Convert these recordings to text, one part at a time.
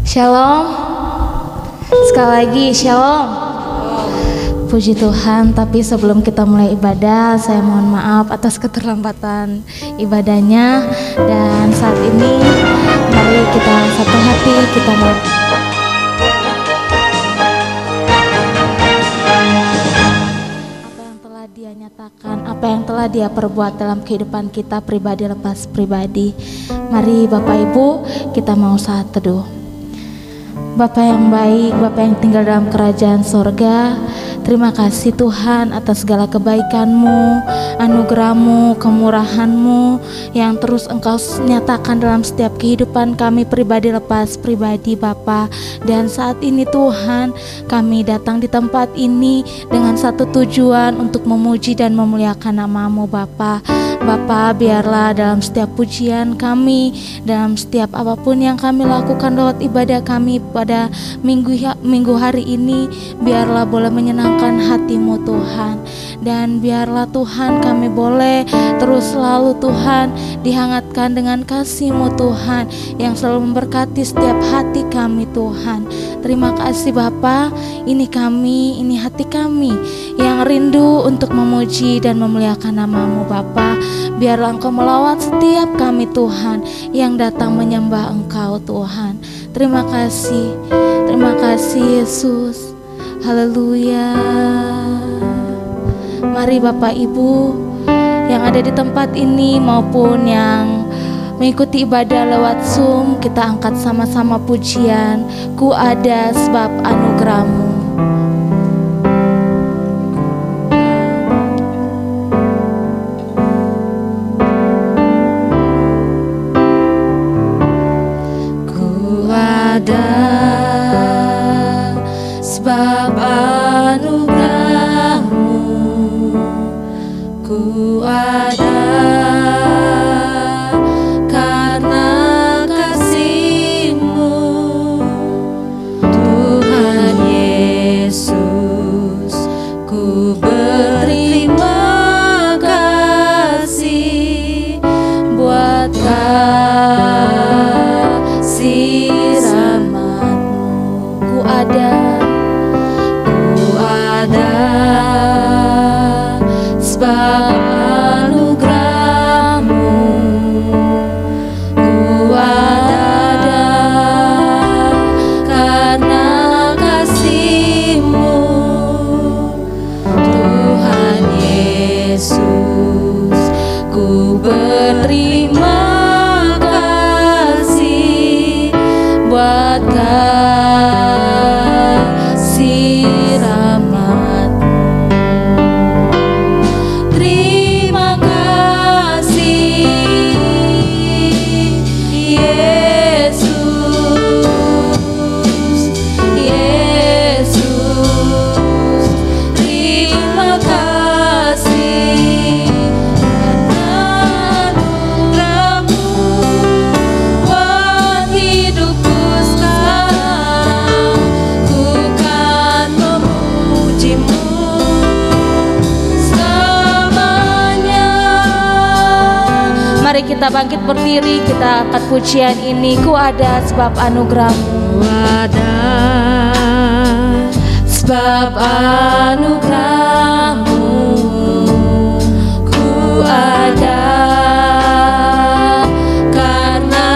Shalom. Sekali lagi shalom. Puji Tuhan, tapi sebelum kita mulai ibadah, saya mohon maaf atas keterlambatan ibadahnya. Dan saat ini mari kita satu hati, kita mulai. Apa yang telah Dia nyatakan, apa yang telah Dia perbuat dalam kehidupan kita pribadi lepas pribadi. Mari Bapak Ibu, kita mau saat teduh. Bapa yang baik, Bapa yang tinggal dalam kerajaan sorga, terima kasih Tuhan atas segala kebaikan-Mu, anugerah-Mu, kemurahan-Mu yang terus Engkau nyatakan dalam setiap kehidupan kami pribadi lepas pribadi Bapa. Dan saat ini Tuhan, kami datang di tempat ini dengan satu tujuan untuk memuji dan memuliakan nama-Mu Bapa. Bapa, biarlah dalam setiap pujian kami, dalam setiap apapun yang kami lakukan lewat ibadah kami pada minggu hari ini, biarlah boleh menyenangkan hati-Mu Tuhan. Dan biarlah Tuhan kami boleh terus selalu Tuhan dihangatkan dengan kasih-Mu Tuhan yang selalu memberkati setiap hati kami Tuhan. Terima kasih Bapa, ini kami, ini hati kami yang rindu untuk memuji dan memuliakan nama-Mu Bapa. Biarlah Engkau melawat setiap kami Tuhan yang datang menyembah Engkau Tuhan. Terima kasih Yesus. Haleluya. Mari Bapak Ibu yang ada di tempat ini maupun yang mengikuti ibadah lewat Zoom, kita angkat sama-sama pujian, Ku ada sebab anugerah-Mu. Ada sebab anugerah-Mu, ku ada karena kasih-Mu, Tuhan Yesus. Ku berterima kasih buat kasih rahmat-Mu. Ku ada sebab anugerah-Mu, ku ada karena kasih-Mu, Tuhan Yesus. Ku berterima kasih buat kasih rahmat-Mu. Terima kasih Yesus, Yesus. Terima kasih karena anugerah-Mu buat hidupku sekarang. Ku kan memuji-Mu selamanya. Mari kita bangkit berdiri, kita angkat pujian ini, Ku ada sebab anugerah-Mu. Ku ada sebab anugerah-Mu, ku ada karena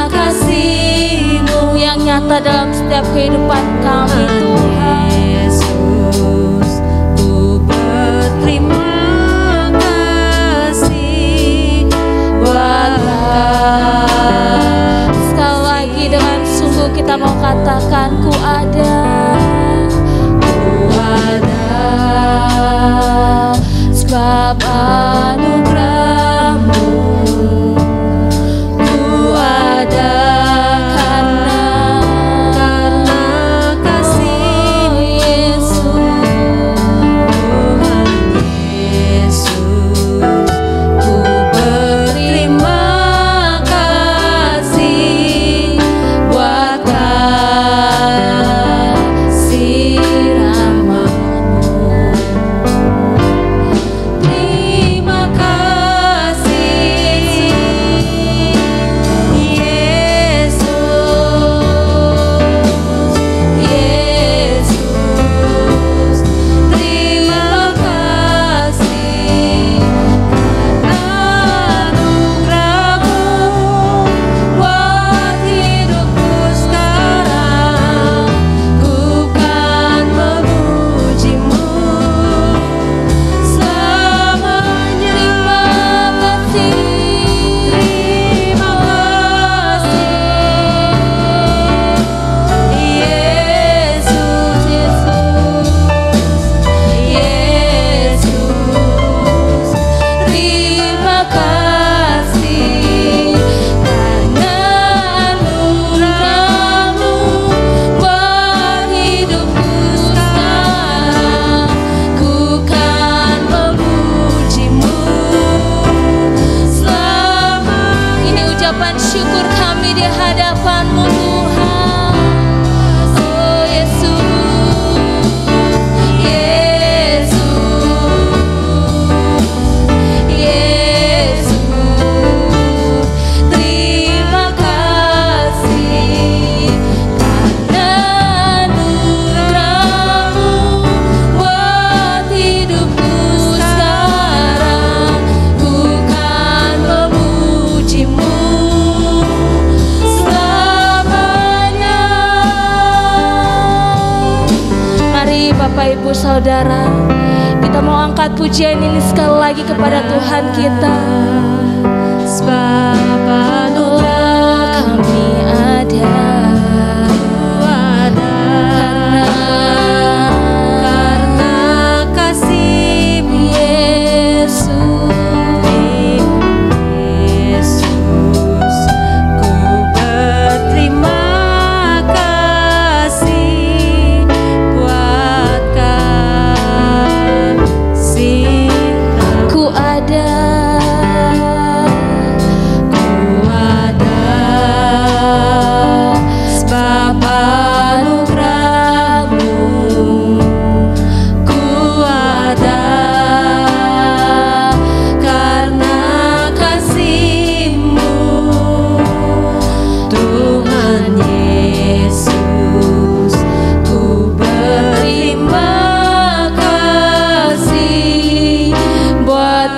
kasih-Mu Yang nyata dalam setiap kehidupan kami Tuhan. Yesus. Ku berterima kasih buat Sekali lagi dengan sungguh kita mau katakan, Ku ada sebab anugerah-Mu, ku ada karena kasih Yesus, Tuhan Yesus. Ku berterima kasih buat kasih rahmat-Mu. Terima kami di hadapan-Mu Tuhan. Oh Yesus, Yesus, terima kasih karena anugerah-Mu buat hidupku sekarang. Ku kan memuji-Mu selamanya. Mari Bapak Ibu Saudara, kita mau angkat pujian ini sekali lagi kepada Tuhan kita. Sebab anugerah Kami ada karena kasih-Mu Yesus. Yesus, ku berterima kasih buat kasih-Mu. Ku ada sebab anugerah-Mu. Ku ada karena kasih-Mu. Tuhan Yesus, ku berterima kasih buat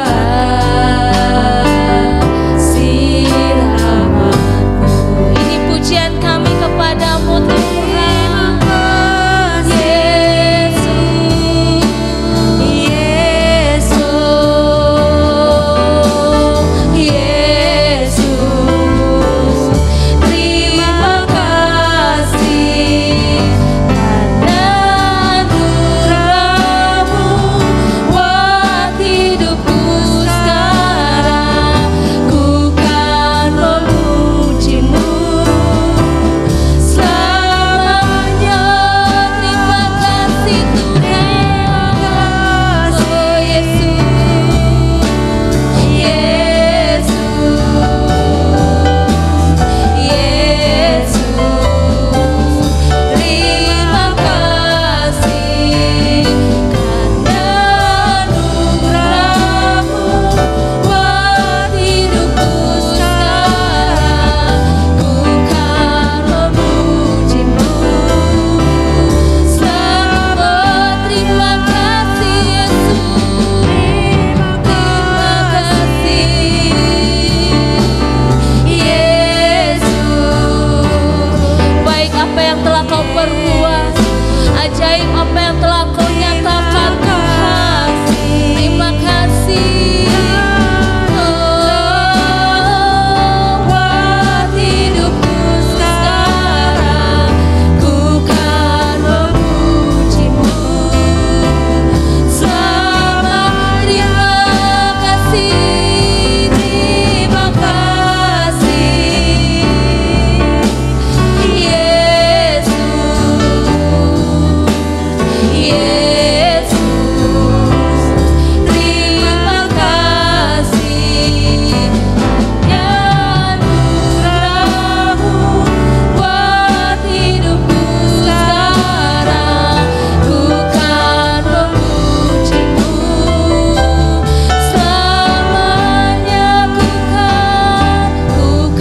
kasih rahmat-Mu. Ini pujian kami kepadamu Tuhan. Yesus, Yesus, terima kasih karena anugerah-Mu buat hidupku sekarang. Ku kan memuji-Mu selamanya. Terima kasih Tuhan. Oh Yesus, Yesus, terima kasih karena anugerah-Mu buat hidupku sekarang. Ku kan memuji-Mu selama. terima kasih Yesus. Terima kasih Yesus. Baik apa yang telah Kau perbuat, ajaib apa yang telah Kau nyatakan Tuhan. Terima kasih. Buat hidupku sekarang, ku kan memuji-Mu selama. Terima kasih. Terima kasih Yesus, terima kasih anugerah-Mu buat hidupku sekarang. Ku kan memuji-Mu selamanya. Ku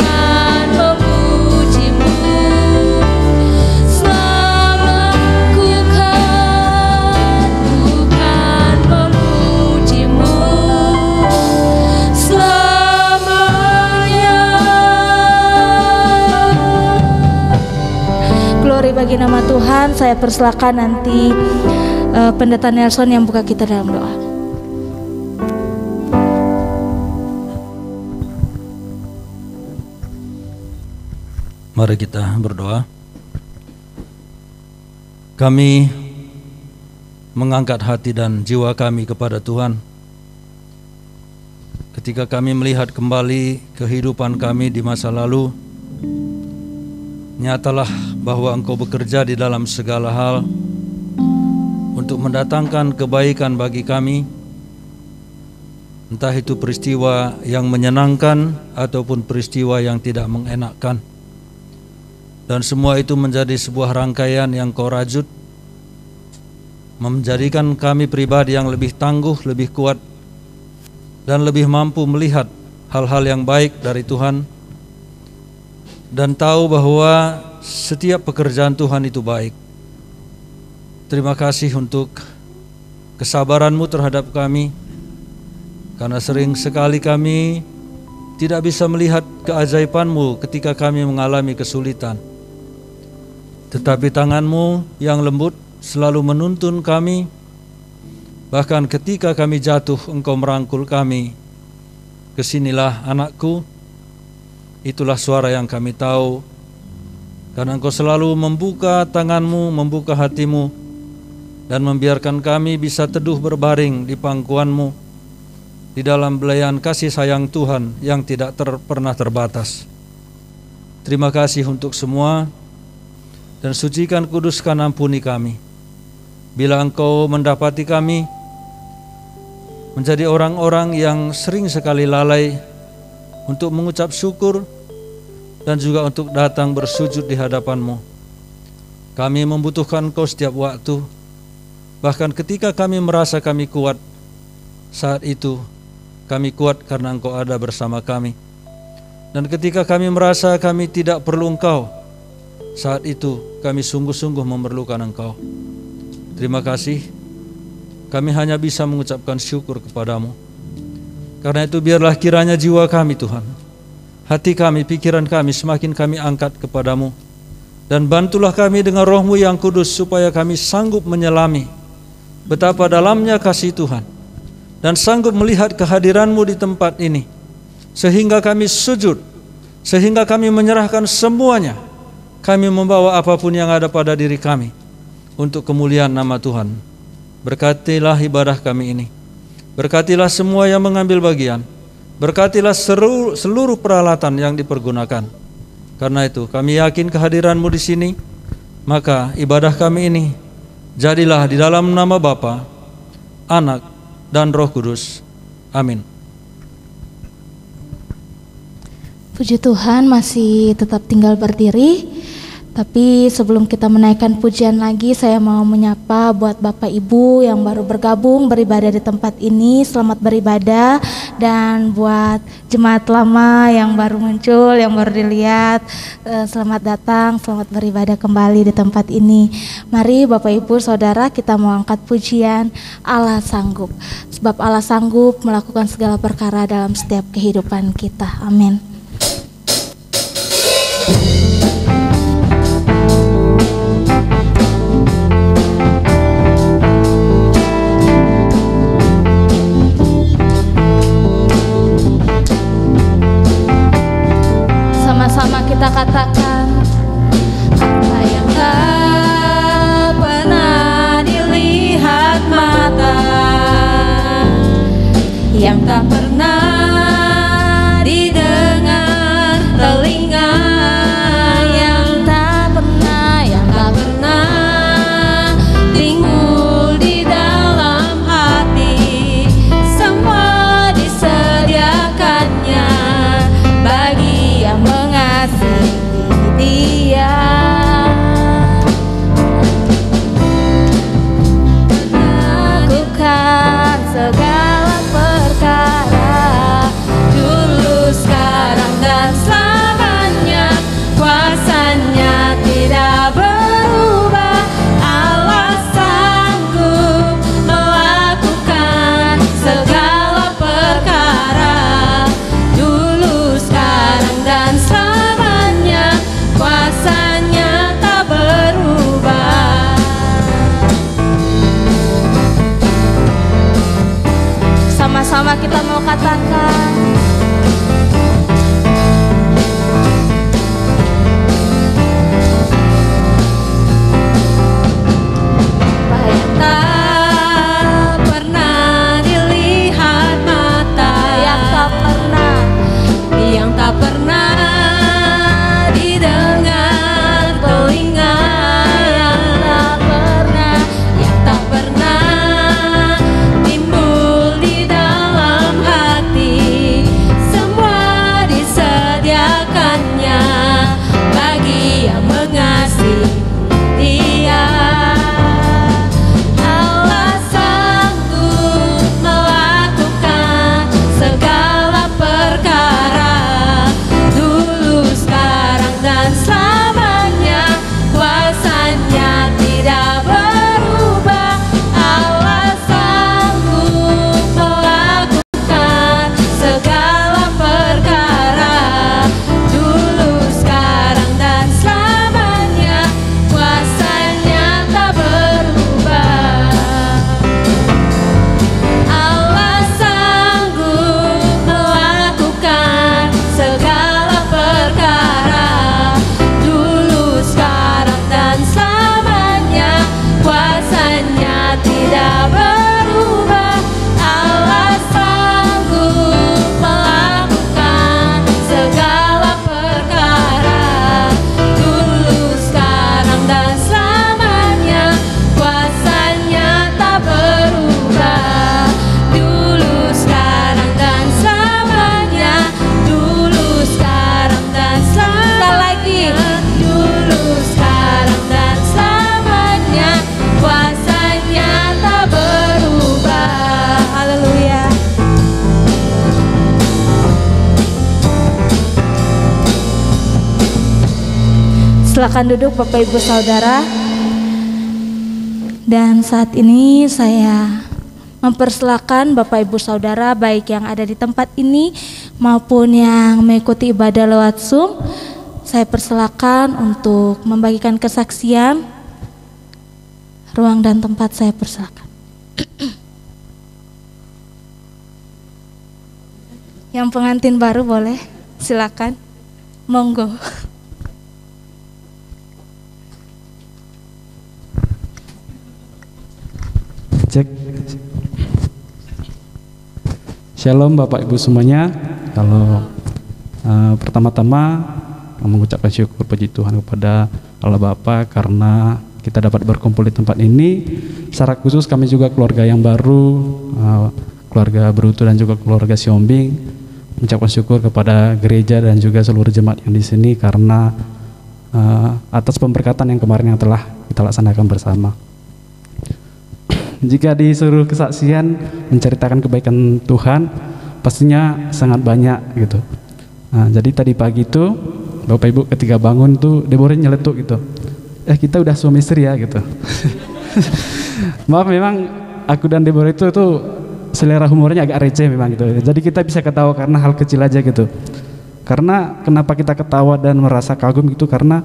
kan memuji-Mu selama. Ku kan memuji-Mu selamanya. Glory bagi nama Tuhan. Saya persilakan nanti Pendeta Nelson yang buka kita dalam doa. Mari kita berdoa. Kami mengangkat hati dan jiwa kami kepada Tuhan. Ketika kami melihat kembali kehidupan kami di masa lalu, nyatalah bahwa Engkau bekerja di dalam segala hal untuk mendatangkan kebaikan bagi kami, entah itu peristiwa yang menyenangkan ataupun peristiwa yang tidak mengenakkan. dan semua itu menjadi sebuah rangkaian yang Kau rajut, menjadikan kami pribadi yang lebih tangguh, lebih kuat, dan lebih mampu melihat hal-hal yang baik dari Tuhan, dan tahu bahwa setiap pekerjaan Tuhan itu baik. Terima kasih untuk kesabaran-Mu terhadap kami, karena sering sekali kami tidak bisa melihat keajaiban-Mu ketika kami mengalami kesulitan. Tetapi tangan-Mu yang lembut selalu menuntun kami. Bahkan ketika kami jatuh, Engkau merangkul kami. Kesinilah anakku, itulah suara yang kami tahu. Karena Engkau selalu membuka tangan-Mu, membuka hati-Mu, dan membiarkan kami bisa teduh berbaring di pangkuan-Mu, di dalam belayan kasih sayang Tuhan yang tidak pernah terbatas. Terima kasih untuk semua, dan sucikan, kuduskan, ampuni kami. Bila Engkau mendapati kami menjadi orang-orang yang sering sekali lalai untuk mengucap syukur dan juga untuk datang bersujud di hadapan-Mu. Kami membutuhkan Engkau setiap waktu, bahkan ketika kami merasa kami kuat, saat itu kami kuat karena Engkau ada bersama kami. Dan ketika kami merasa kami tidak perlu Engkau, saat itu kami sungguh-sungguh memerlukan Engkau. Terima kasih, kami hanya bisa mengucapkan syukur kepadamu. Karena itu biarlah kiranya jiwa kami Tuhan, hati kami, pikiran kami semakin kami angkat kepadamu. Dan bantulah kami dengan Roh-Mu yang kudus supaya kami sanggup menyelami betapa dalamnya kasih Tuhan, dan sanggup melihat kehadiran-Mu di tempat ini, sehingga kami sujud, sehingga kami menyerahkan semuanya. Kami membawa apapun yang ada pada diri kami untuk kemuliaan nama Tuhan. Berkatilah ibadah kami ini, berkatilah semua yang mengambil bagian, berkatilah seluruh peralatan yang dipergunakan. Karena itu kami yakin kehadiran-Mu di sini, maka ibadah kami ini jadilah di dalam nama Bapa, Anak, dan Roh Kudus. Amin. Puji Tuhan, masih tetap tinggal berdiri. Tapi sebelum kita menaikkan pujian lagi, saya mau menyapa buat Bapak Ibu yang baru bergabung beribadah di tempat ini, selamat beribadah. Dan buat jemaat lama yang baru muncul, yang baru dilihat, selamat datang, selamat beribadah kembali di tempat ini. Mari Bapak Ibu Saudara, kita mau angkat pujian Allah sanggup. Sebab Allah sanggup melakukan segala perkara dalam setiap kehidupan kita. Amin. Sama-sama kita katakan, apa yang tak pernah dilihat mata, yang tak pernah didengar telinga, yang tak pernah timbul di dalam hati, semua disediakannya bagi yang mengasihi Dia. Lakukan segala perkara Silakan duduk Bapak Ibu Saudara. Dan saat ini saya mempersilakan Bapak Ibu Saudara baik yang ada di tempat ini maupun yang mengikuti ibadah lewat Zoom. Saya persilakan untuk membagikan kesaksian. Ruang dan tempat saya persilakan. Yang pengantin baru boleh, silakan. Monggo. Cek. Shalom Bapak Ibu semuanya. Kalau pertama-tama mengucapkan syukur puji Tuhan kepada Allah Bapa karena kita dapat berkumpul di tempat ini. Secara khusus kami juga keluarga yang baru, keluarga Brutu dan juga keluarga Siombing, mengucapkan syukur kepada gereja dan juga seluruh jemaat yang di sini karena atas pemberkatan yang kemarin yang telah kita laksanakan bersama. Jika disuruh kesaksian menceritakan kebaikan Tuhan, pastinya sangat banyak gitu. Nah, jadi tadi pagi itu Bapak Ibu ketika bangun tuh Deborah nyeletuk gitu. Kita udah suami istri ya gitu. Maaf memang aku dan Deborah itu selera humornya agak receh memang gitu. Jadi kita bisa ketawa karena hal kecil aja gitu. Karena kenapa kita ketawa dan merasa kagum gitu karena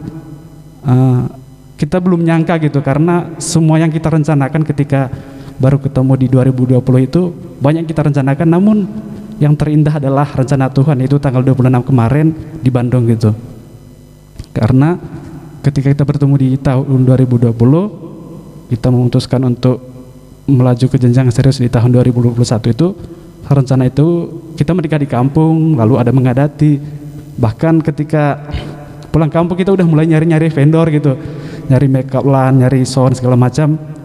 kita belum nyangka gitu karena semua yang kita rencanakan ketika baru ketemu di 2020 itu banyak kita rencanakan, namun yang terindah adalah rencana Tuhan, itu tanggal 26 kemarin di Bandung gitu. Karena ketika kita bertemu di tahun 2020 kita memutuskan untuk melaju ke jenjang serius di tahun 2021 itu, rencana itu kita menikah di kampung, lalu ada mengadati, bahkan ketika pulang kampung kita udah mulai nyari-nyari vendor gitu, nyari makeup lah, nyari sound segala macam.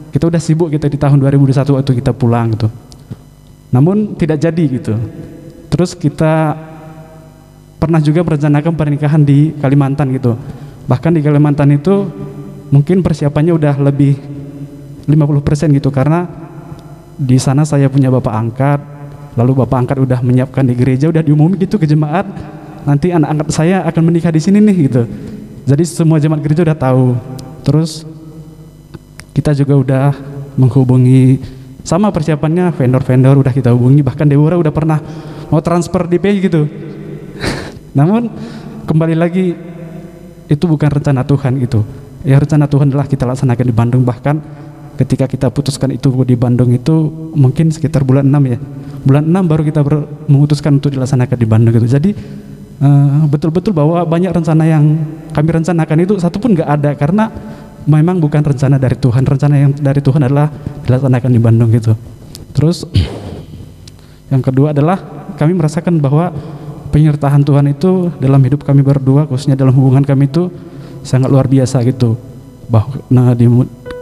Kita udah sibuk gitu di tahun 2021 waktu kita pulang gitu. Namun tidak jadi gitu. Terus kita pernah juga merencanakan pernikahan di Kalimantan gitu. Bahkan di Kalimantan itu mungkin persiapannya udah lebih 50% gitu karena di sana saya punya bapak angkat, lalu bapak angkat udah menyiapkan di gereja, udah diumumin gitu ke jemaat, nanti anak angkat saya akan menikah di sini nih gitu. Jadi semua jemaat gereja udah tahu. Terus kita juga udah menghubungi, sama persiapannya vendor-vendor udah kita hubungi, bahkan Deborah udah pernah mau transfer di Pay gitu. Namun kembali lagi itu bukan rencana Tuhan gitu. Ya rencana Tuhan adalah kita laksanakan di Bandung, bahkan ketika kita putuskan itu di Bandung itu mungkin sekitar bulan 6 ya. Bulan 6 baru kita memutuskan untuk dilaksanakan di Bandung gitu. Jadi betul-betul bahwa banyak rencana yang kami rencanakan itu satu pun nggak ada karena memang bukan rencana dari Tuhan. Rencana yang dari Tuhan adalah dilaksanakan di Bandung gitu. Terus yang kedua adalah kami merasakan bahwa penyertaan Tuhan itu dalam hidup kami berdua, khususnya dalam hubungan kami itu sangat luar biasa gitu.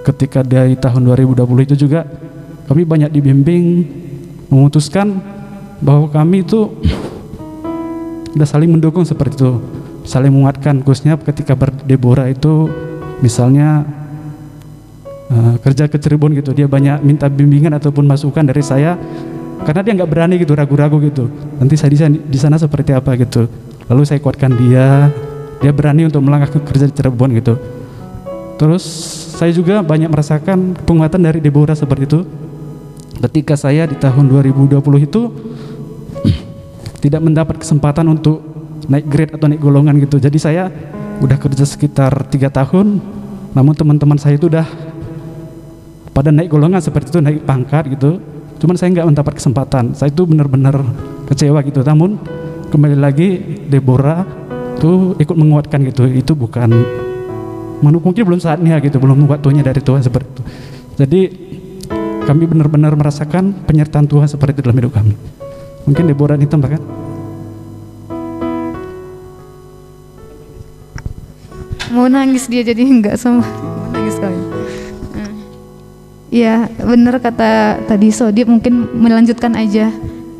Ketika dari tahun 2020 itu juga kami banyak dibimbing, memutuskan bahwa kami itu udah saling mendukung seperti itu, saling menguatkan, khususnya ketika Deborah itu misalnya kerja ke Cirebon gitu, dia banyak minta bimbingan ataupun masukan dari saya karena dia nggak berani gitu, ragu-ragu gitu, nanti saya di sana seperti apa gitu. Lalu saya kuatkan dia berani untuk melangkah ke kerja di Cirebon gitu. Terus saya juga banyak merasakan penguatan dari Deborah seperti itu ketika saya di tahun 2020 itu tidak mendapat kesempatan untuk naik grade atau naik golongan gitu. Jadi saya udah kerja sekitar 3 tahun, namun teman-teman saya itu udah pada naik golongan seperti itu, naik pangkat gitu. Cuman saya nggak mendapat kesempatan. Saya itu benar-benar kecewa gitu. Namun kembali lagi Deborah tuh ikut menguatkan gitu. Itu bukan, mungkin belum saatnya gitu, belum waktunya dari Tuhan seperti itu. Jadi kami benar-benar merasakan penyertaan Tuhan seperti itu dalam hidup kami. Mungkin Deborah ditambahkan. Mau nangis dia jadi enggak sama, mau nangis kali. Iya benar kata tadi Sodip, mungkin melanjutkan aja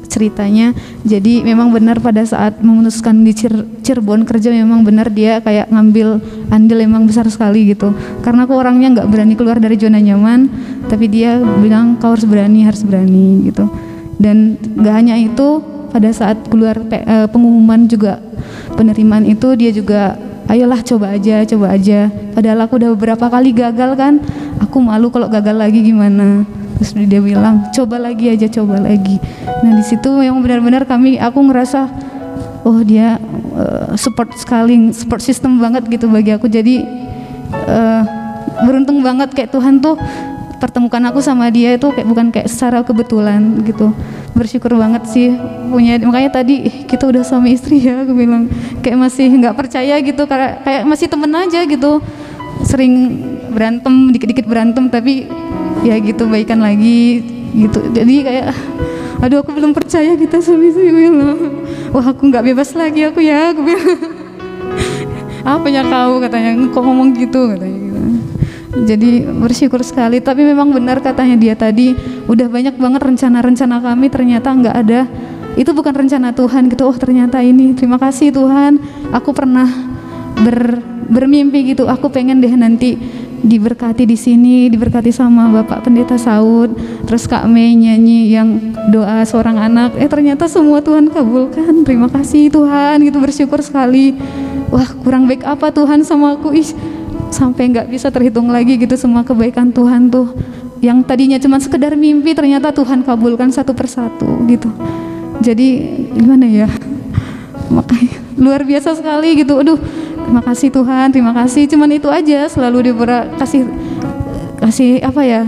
ceritanya. Jadi memang benar pada saat memutuskan di Cirebon kerja, memang benar dia kayak ngambil andil memang besar sekali gitu. Karena aku orangnya nggak berani keluar dari zona nyaman, tapi dia bilang kau harus berani gitu. Dan nggak hanya itu, pada saat keluar pengumuman juga penerimaan itu dia juga ayolah coba aja. Padahal aku udah beberapa kali gagal kan, aku malu kalau gagal lagi gimana. Terus dia bilang coba lagi. Nah di situ yang benar-benar aku ngerasa oh dia support system banget gitu bagi aku. Jadi beruntung banget kayak Tuhan tuh pertemukan aku sama dia itu bukan kayak secara kebetulan gitu. Bersyukur banget sih punya, makanya tadi kita udah suami istri ya, aku bilang kayak masih nggak percaya gitu, kayak masih temen aja gitu, sering berantem, dikit-dikit berantem tapi ya gitu baikan lagi gitu. Jadi kayak aduh aku belum percaya kita suami istri, bilang wah aku nggak bebas lagi aku bilang apanya kau, katanya kok ngomong gitu katanya gitu. Jadi bersyukur sekali, tapi memang benar katanya dia tadi, udah banyak banget rencana-rencana kami ternyata nggak ada, itu bukan rencana Tuhan gitu. Oh ternyata ini, terima kasih Tuhan, aku pernah bermimpi gitu, aku pengen deh nanti diberkati di sini, diberkati sama Bapak Pendeta Saud, terus Kak Mei nyanyi yang doa seorang anak, ternyata semua Tuhan kabulkan, terima kasih Tuhan gitu, bersyukur sekali. Wah kurang baik apa Tuhan sama aku, sampai nggak bisa terhitung lagi gitu semua kebaikan Tuhan tuh, yang tadinya cuma sekedar mimpi ternyata Tuhan kabulkan satu persatu gitu. Jadi gimana ya, makanya luar biasa sekali gitu. Aduh terima kasih Tuhan, terima kasih. Cuman itu aja, selalu kasih apa ya,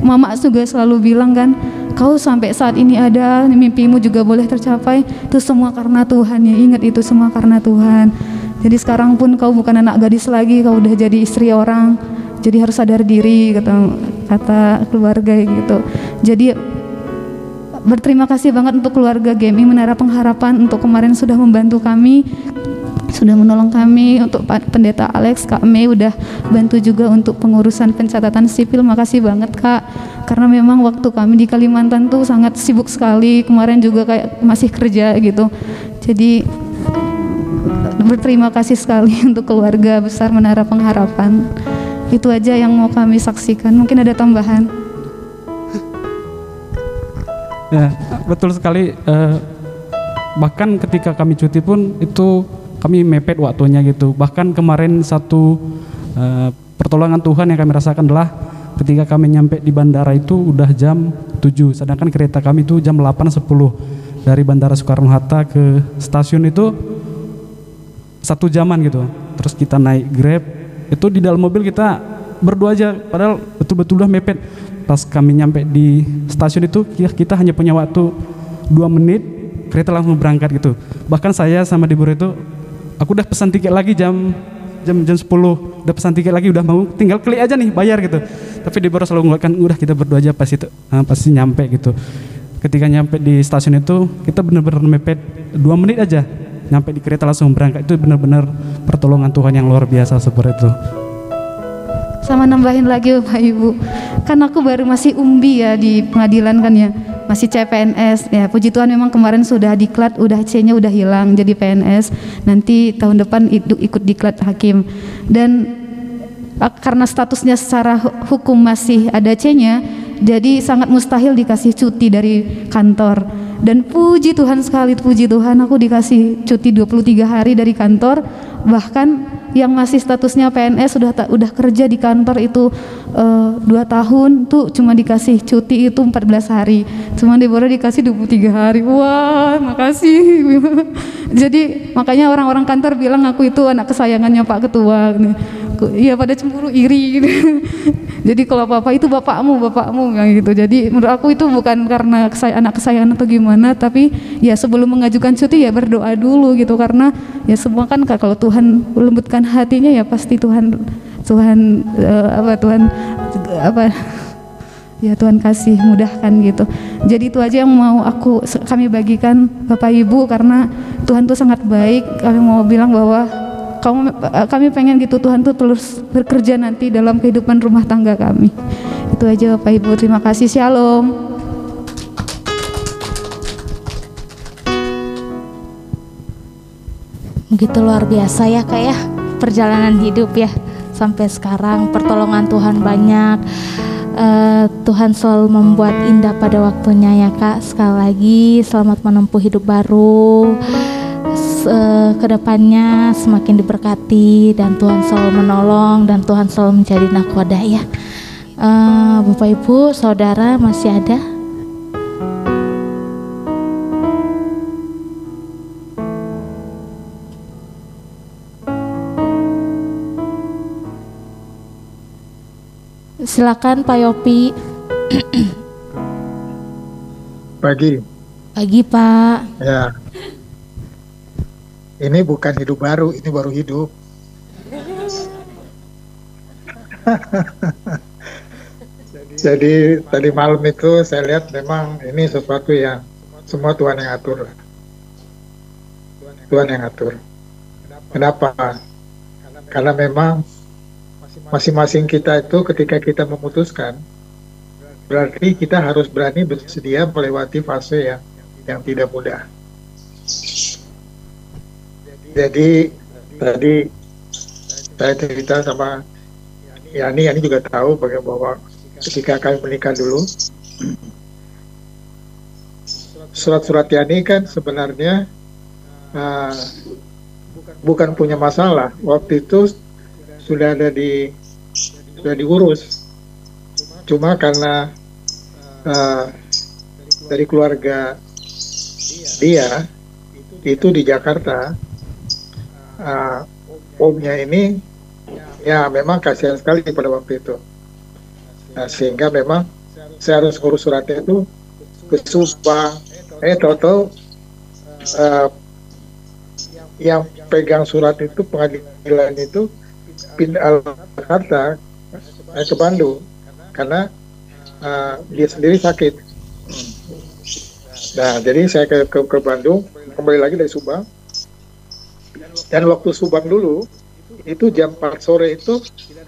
Mama juga selalu bilang kan, kau sampai saat ini ada, mimpimu juga boleh tercapai, itu semua karena Tuhan ya, ingat itu semua karena Tuhan. Jadi sekarang pun kau bukan anak gadis lagi, kau udah jadi istri orang, jadi harus sadar diri, kata keluarga gitu. Jadi berterima kasih banget untuk keluarga GMI Menara Pengharapan, untuk kemarin sudah membantu kami, sudah menolong kami, untuk Pak Pendeta Alex, Kak Mei udah bantu juga untuk pengurusan pencatatan sipil. Makasih banget Kak, karena memang waktu kami di Kalimantan tuh sangat sibuk sekali, kemarin juga kayak masih kerja gitu. Jadi berterima kasih sekali untuk keluarga besar Menara Pengharapan. Itu aja yang mau kami saksikan. Mungkin ada tambahan? Ya, betul sekali. Bahkan ketika kami cuti pun itu kami mepet waktunya gitu. Bahkan kemarin satu pertolongan Tuhan yang kami rasakan adalah ketika kami nyampe di bandara itu udah jam 7, sedangkan kereta kami itu jam 8.10 dari Bandara Soekarno-Hatta ke stasiun itu 1 jaman gitu. Terus kita naik Grab, itu di dalam mobil kita berdua aja, padahal betul-betul udah mepet. Pas kami nyampe di stasiun itu kita hanya punya waktu 2 menit, kereta langsung berangkat gitu. Bahkan saya sama Deborah itu, aku udah pesan tiket lagi jam 10, udah pesan tiket lagi, udah mau tinggal klik aja nih bayar gitu. Tapi Deborah selalu menguatkan, udah kita berdua aja pas itu, pasti nyampe gitu. Ketika nyampe di stasiun itu kita benar-benar mepet 2 menit aja, nyampe di kereta langsung berangkat. Itu benar-benar pertolongan Tuhan yang luar biasa seperti itu. Sama nambahin lagi Bapak Ibu, kan aku baru masih umbi ya di pengadilan kan ya, masih CPNS ya. Puji Tuhan memang kemarin sudah diklat, udah C-nya udah hilang jadi PNS. Nanti tahun depan ikut diklat hakim. Dan karena statusnya secara hukum masih ada C-nya, jadi sangat mustahil dikasih cuti dari kantor. Dan puji Tuhan sekali, puji Tuhan aku dikasih cuti 23 hari dari kantor. Bahkan yang masih statusnya PNS udah kerja di kantor itu 2 tahun tuh cuma dikasih cuti itu 14 hari. Cuma Deborah dikasih 23 hari. Wah, makasih. Jadi makanya orang-orang kantor bilang aku itu anak kesayangannya Pak Ketua. Iya, pada cemburu, iri gitu. Jadi kalau apa-apa itu bapakmu yang gitu. Jadi menurut aku itu bukan karena anak kesayangan atau gimana, tapi ya sebelum mengajukan cuti ya berdoa dulu gitu, karena ya semua kan kalau Tuhan lembutkan hatinya ya pasti Tuhan kasih mudahkan gitu. Jadi itu aja yang mau kami bagikan Bapak Ibu, karena Tuhan tuh sangat baik. Kami mau bilang bahwa kami pengen gitu Tuhan tuh terus bekerja nanti dalam kehidupan rumah tangga kami. Itu aja Bapak Ibu, terima kasih. Shalom. Begitu luar biasa ya Kak ya, perjalanan hidup ya sampai sekarang. Pertolongan Tuhan banyak, Tuhan selalu membuat indah pada waktunya ya Kak. Sekali lagi selamat menempuh hidup baru. kedepannya semakin diberkati dan Tuhan selalu menolong dan Tuhan selalu menjadi nakoda ya. Bapak Ibu, Saudara masih ada? Silakan Pak Yopi. Pagi. Pagi Pak. Ya. Ini bukan hidup baru, ini baru hidup. Jadi tadi malam itu saya lihat memang ini sesuatu yang semua Tuhan yang atur. Tuhan yang atur. Kenapa? Karena memang masing-masing kita itu ketika kita memutuskan, berarti kita harus berani bersedia melewati fase yang tidak mudah. Jadi tadi saya cerita sama Yani juga tahu bahwa ketika kami menikah dulu, surat-surat Yani kan sebenarnya bukan punya masalah. Waktu itu sudah diurus, cuma karena dari keluarga dia itu di Jakarta, omnya ini ya memang kasihan sekali pada waktu itu. Nah, sehingga memang saya harus ngurus suratnya itu ke Subang. Tahu-tahu yang pegang surat itu pengadilan itu pindah Jakarta ke Bandung karena dia sendiri sakit. Nah, jadi saya ke Bandung, kembali lagi dari Subang. Dan waktu Subang dulu itu jam 4 sore itu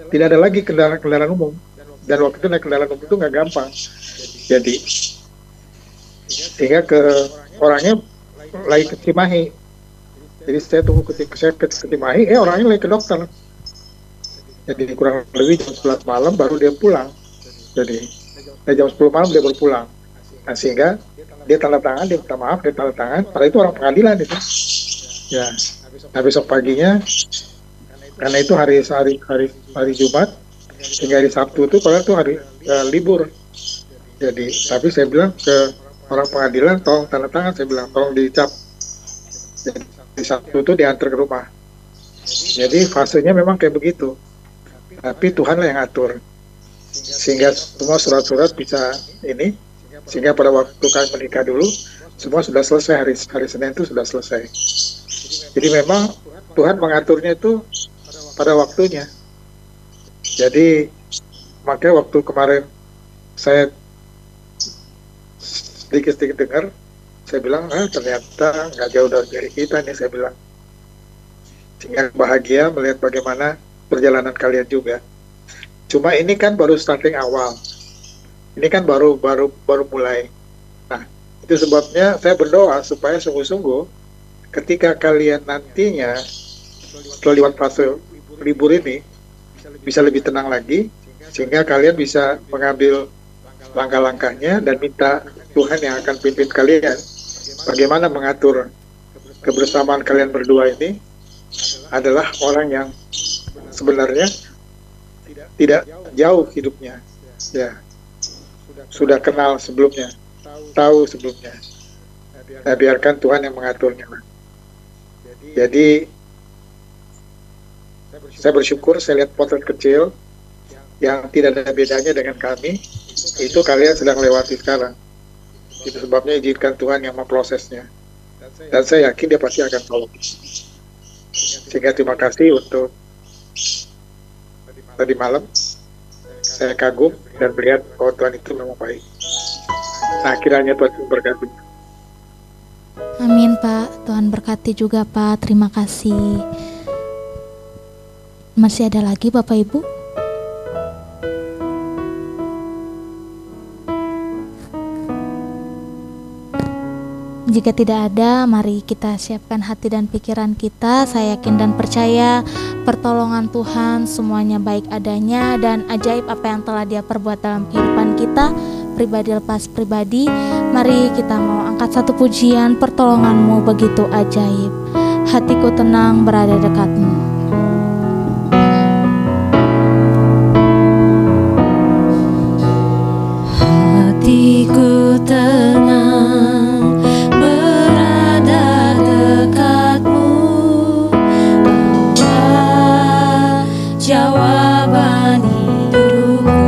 tidak ada lagi kendaraan umum. Dan waktu itu naik kendaraan umum itu nggak gampang. Jadi sehingga orangnya lagi ke Cimahi. Jadi saya tunggu ketika saya ke Cimahi, orangnya lagi ke dokter. Jadi kurang lebih jam 11 malam baru dia pulang. Jadi jam 10 malam dia baru pulang. Nah, sehingga dia tanda tangan, dia minta maaf, dia tanda tangan. Padahal itu orang pengadilan itu. Ya. Nah, besok paginya, karena itu hari Jumat, hingga hari Sabtu itu padahal itu hari libur. Jadi, tapi saya bilang ke orang pengadilan, tolong tanda tangan, saya bilang tolong dicap. Jadi, di Sabtu itu diantar ke rumah. Jadi fasenya memang kayak begitu. Tapi Tuhanlah yang atur. Sehingga semua surat-surat bisa ini, sehingga pada waktu kami menikah dulu, semua sudah selesai, hari Senin itu sudah selesai. Jadi memang Tuhan mengaturnya itu pada waktunya. Jadi makanya waktu kemarin saya sedikit-sedikit dengar, saya bilang, ternyata nggak jauh dari kita nih, saya bilang. Sehingga bahagia melihat bagaimana perjalanan kalian juga. Cuma ini kan baru starting awal. Ini kan baru mulai. Nah, itu sebabnya saya berdoa supaya sungguh-sungguh ketika kalian nantinya setelah lewat fase libur ini bisa lebih tenang lagi, sehingga kalian bisa mengambil langkah-langkahnya dan minta Tuhan yang akan pimpin kalian bagaimana mengatur kebersamaan kalian berdua ini adalah orang yang sebenarnya tidak jauh hidupnya, ya sudah kenal sebelumnya, tahu sebelumnya. Nah, biarkan Tuhan yang mengaturnya. Jadi saya bersyukur saya lihat potret kecil yang tidak ada bedanya dengan kami, itu kalian sedang lewati sekarang. Itu sebabnya izinkan Tuhan yang memprosesnya. Dan saya yakin dia pasti akan tolong. Sehingga terima kasih untuk tadi malam saya kagum dan melihat bahwa Tuhan itu memang baik. Nah, kiranya Tuhan berkati. Amin Pak, Tuhan berkati juga Pak, terima kasih. Masih ada lagi Bapak Ibu? Jika tidak ada, mari kita siapkan hati dan pikiran kita. Saya yakin dan percaya pertolongan Tuhan semuanya baik adanya dan ajaib apa yang telah Dia perbuat dalam kehidupan kita, pribadi lepas pribadi. Mari kita mau angkat satu pujian, pertolongan-Mu begitu ajaib. hatiku tenang berada dekatmu. Hatiku tenang berada dekatmu, Kaulah jawaban hidupku.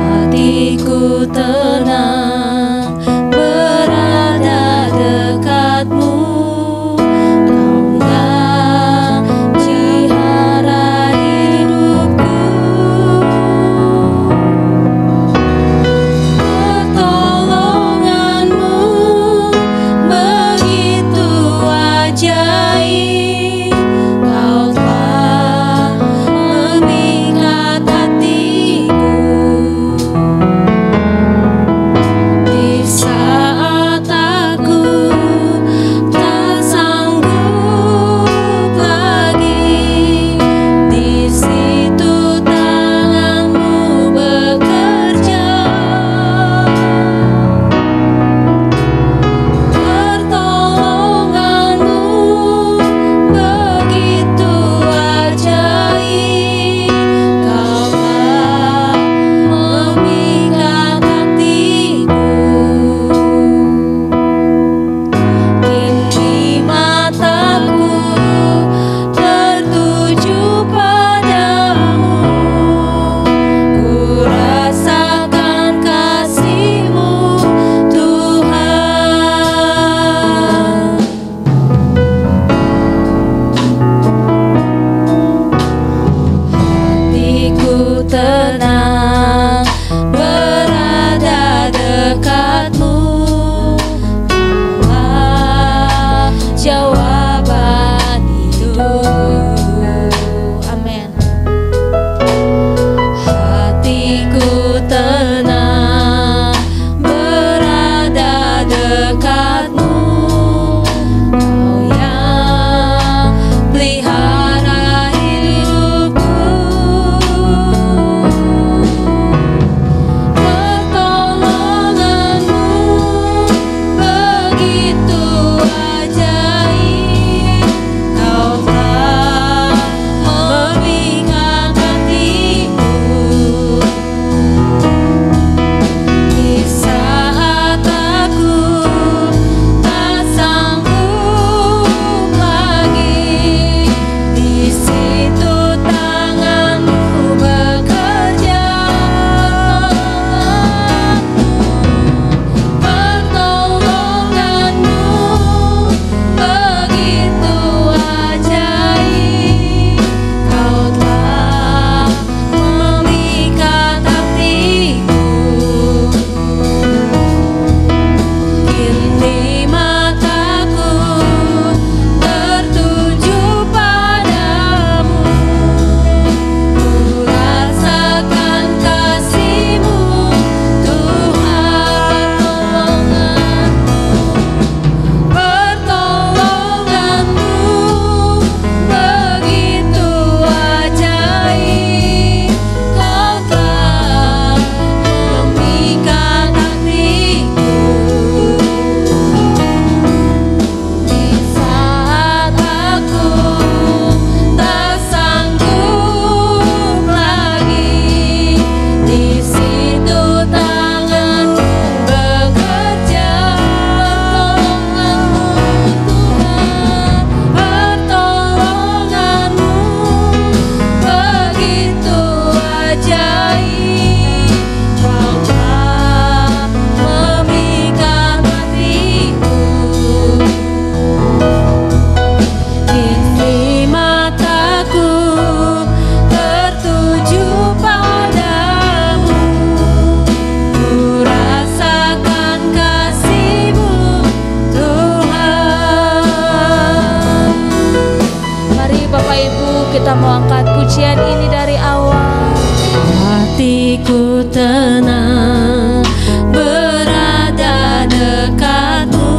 Hatiku tenang berada dekatmu, Kaulah pelihara hidupku. Pertolonganmu begitu ajaib, Kau telah memikat hatiku. Di saat aku tak sanggup lagi, di situ tanganmu bekerja. Pertolonganmu begitu ajaib, Kau telah memikat hatiku. Kini mataku tertuju padamu, ku rasakan kasih-Mu, Tuhan. Hatiku tenang berada dekatmu, Kaulah jawaban hidup. Amin. Hatiku tenang berada dekatmu, Kau yang pelihara hidupku. Pertolonganmu begitu ajaib, Kau telah memikat hatiku. Di saat aku tak sanggup lagi, di situ tanganmu bekerja. Pertolonganmu begitu ajaib, Kau telah memikat hatiku. Kini mataku tertuju padamu, ku rasakan kasih-Mu, Tuhan. Pertolonganmu begitu ajaib, Kau telah memikat hatiku. Di saat aku tak sanggup lagi, di situ tanganmu bekerja. Pertolonganmu begitu ajaib, Kau telah memikat hatiku. Kini mataku tertuju padamu, ku rasakan kasih-Mu, Tuhan. Mari Bapak Ibu kita mau angkat pujian ini dari awal. Hatiku tenang berada dekatmu,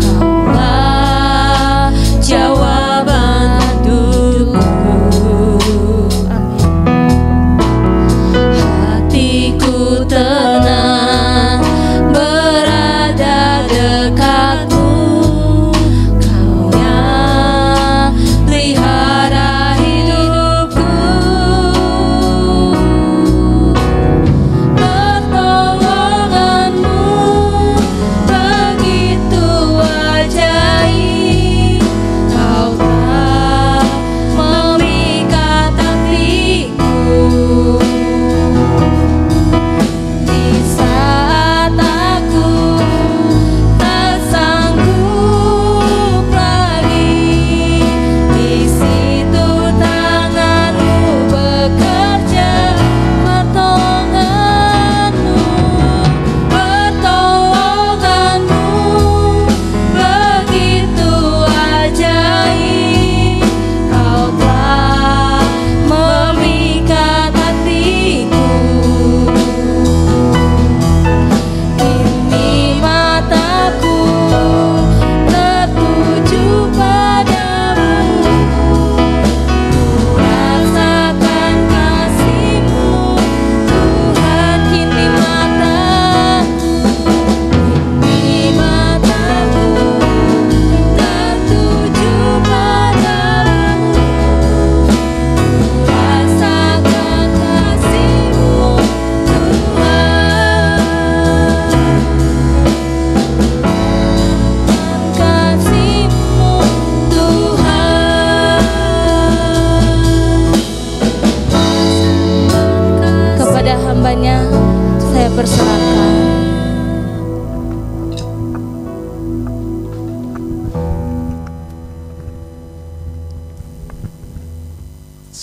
Kaulah jawaban hidupku. Hatiku tenang berada dekatmu,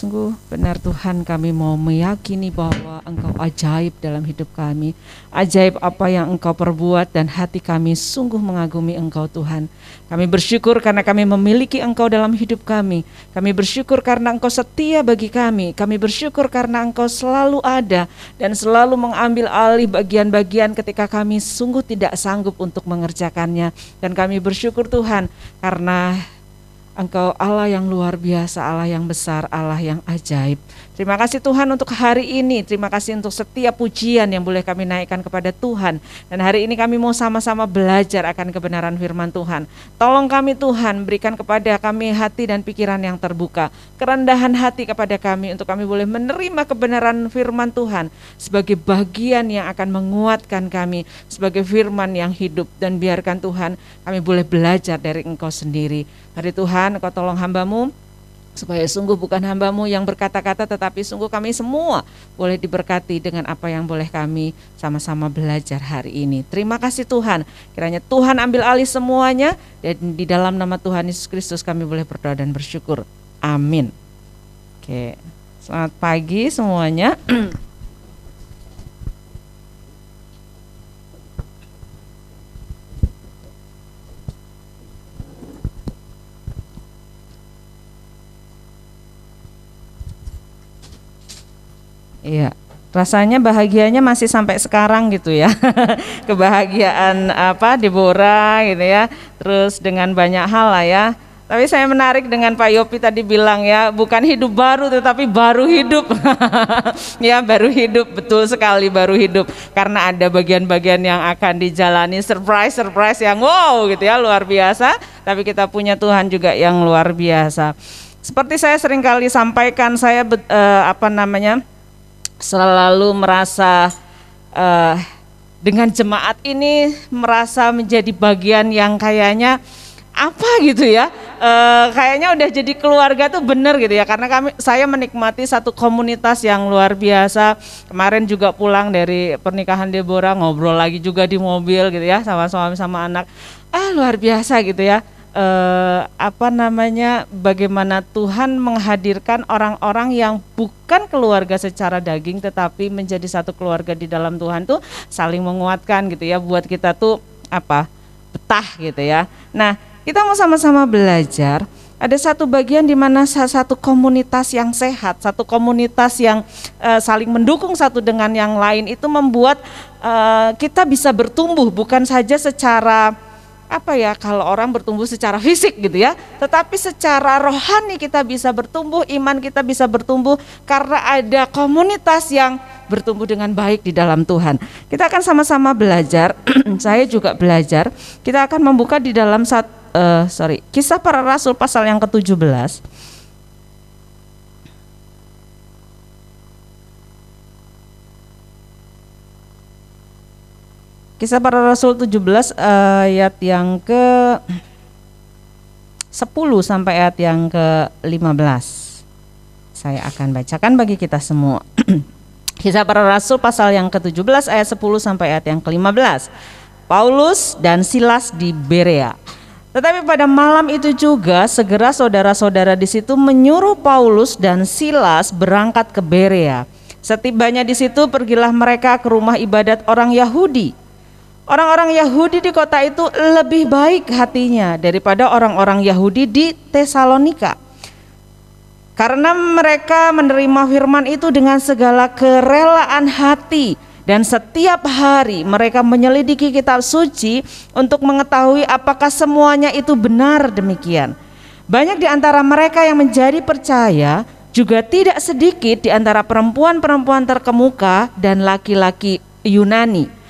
Sungguh benar Tuhan, kami mau meyakini bahwa Engkau ajaib dalam hidup kami. Ajaib apa yang Engkau perbuat dan hati kami sungguh mengagumi Engkau Tuhan. Kami bersyukur karena kami memiliki Engkau dalam hidup kami. Kami bersyukur karena Engkau setia bagi kami. Kami bersyukur karena Engkau selalu ada dan selalu mengambil alih bagian-bagian ketika kami sungguh tidak sanggup untuk mengerjakannya. Dan kami bersyukur Tuhan karena Engkau Allah yang luar biasa, Allah yang besar, Allah yang ajaib. Terima kasih Tuhan untuk hari ini. Terima kasih untuk setiap pujian yang boleh kami naikkan kepada Tuhan. Dan hari ini kami mau sama-sama belajar akan kebenaran firman Tuhan. Tolong kami Tuhan, berikan kepada kami hati dan pikiran yang terbuka, kerendahan hati kepada kami untuk kami boleh menerima kebenaran firman Tuhan sebagai bagian yang akan menguatkan kami, sebagai firman yang hidup. Dan biarkan Tuhan kami boleh belajar dari Engkau sendiri. Hari Tuhan, Engkau tolong hamba-Mu supaya sungguh bukan hamba-Mu yang berkata-kata, tetapi sungguh kami semua boleh diberkati dengan apa yang boleh kami sama-sama belajar hari ini. Terima kasih Tuhan, kiranya Tuhan ambil alih semuanya, dan di dalam nama Tuhan Yesus Kristus kami boleh berdoa dan bersyukur. Amin. Oke, selamat pagi semuanya. Iya, rasanya bahagianya masih sampai sekarang gitu ya. Kebahagiaan Deborah gitu ya. Terus dengan banyak hal lah ya. Tapi saya menarik dengan Pak Yopi tadi bilang ya, bukan hidup baru tetapi baru hidup. Ya, baru hidup, betul sekali baru hidup. Karena ada bagian-bagian yang akan dijalani, surprise yang wow gitu ya, luar biasa. Tapi kita punya Tuhan juga yang luar biasa. Seperti saya seringkali sampaikan, saya selalu merasa dengan jemaat ini merasa menjadi bagian yang kayaknya gitu ya, kayaknya udah jadi keluarga tuh bener gitu ya, karena saya menikmati satu komunitas yang luar biasa. Kemarin juga pulang dari pernikahan Deborah, ngobrol lagi juga di mobil gitu ya sama suami sama anak, luar biasa gitu ya. Bagaimana Tuhan menghadirkan orang-orang yang bukan keluarga secara daging tetapi menjadi satu keluarga di dalam Tuhan tuh saling menguatkan gitu ya, buat kita tuh betah gitu ya. Nah, kita mau sama-sama belajar. Ada satu bagian di mana satu komunitas yang sehat, satu komunitas yang saling mendukung satu dengan yang lain itu membuat kita bisa bertumbuh, bukan saja secara kalau orang bertumbuh secara fisik gitu ya, tetapi secara rohani kita bisa bertumbuh, iman kita bisa bertumbuh karena ada komunitas yang bertumbuh dengan baik di dalam Tuhan. Kita akan sama-sama belajar. Saya juga belajar. Kita akan membuka di dalam Kisah Para Rasul pasal yang ke-17. Kisah Para Rasul 17 ayat yang ke-10 sampai ayat yang ke-15. Saya akan bacakan bagi kita semua. Kisah Para Rasul pasal yang ke-17 ayat 10 sampai ayat yang ke-15. Paulus dan Silas di Berea. Tetapi pada malam itu juga segera saudara-saudara di situ menyuruh Paulus dan Silas berangkat ke Berea. Setibanya di situ pergilah mereka ke rumah ibadat orang Yahudi. Orang-orang Yahudi di kota itu lebih baik hatinya daripada orang-orang Yahudi di Tesalonika. Karena mereka menerima firman itu dengan segala kerelaan hati, dan setiap hari mereka menyelidiki kitab suci untuk mengetahui apakah semuanya itu benar demikian. Banyak di antara mereka yang menjadi percaya, juga tidak sedikit di antara perempuan-perempuan terkemuka dan laki-laki Yunani.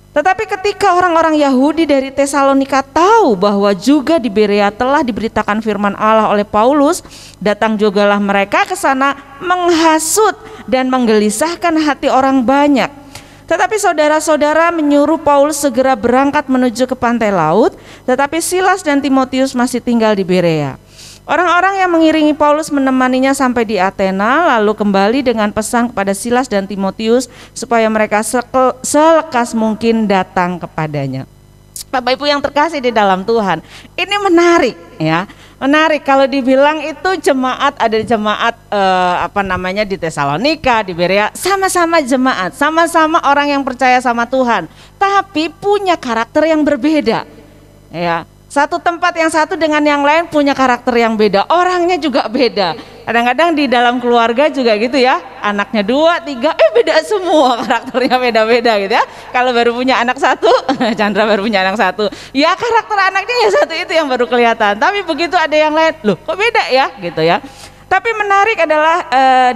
Tetapi ketika orang-orang Yahudi dari Tesalonika tahu bahwa juga di Berea telah diberitakan firman Allah oleh Paulus, datang jugalah mereka ke sana menghasut dan menggelisahkan hati orang banyak. Tetapi saudara-saudara menyuruh Paulus segera berangkat menuju ke pantai laut, tetapi Silas dan Timotius masih tinggal di Berea. Orang-orang yang mengiringi Paulus menemaninya sampai di Athena, lalu kembali dengan pesan kepada Silas dan Timotius supaya mereka selekas mungkin datang kepadanya. Bapak Ibu yang terkasih di dalam Tuhan, ini menarik ya. Menarik kalau dibilang itu jemaat, ada jemaat di Tesalonika, di Berea, sama-sama jemaat, sama-sama orang yang percaya sama Tuhan, tapi punya karakter yang berbeda. Ya, satu tempat yang satu dengan yang lain punya karakter yang beda, orangnya juga beda. Kadang-kadang di dalam keluarga juga gitu ya, anaknya 2, 3, beda semua, karakternya beda-beda gitu ya. Kalau baru punya anak 1, Chandra baru punya anak 1, ya karakter anaknya ya 1 itu yang baru kelihatan. Tapi begitu ada yang lain, loh kok beda ya gitu ya. Tapi menarik adalah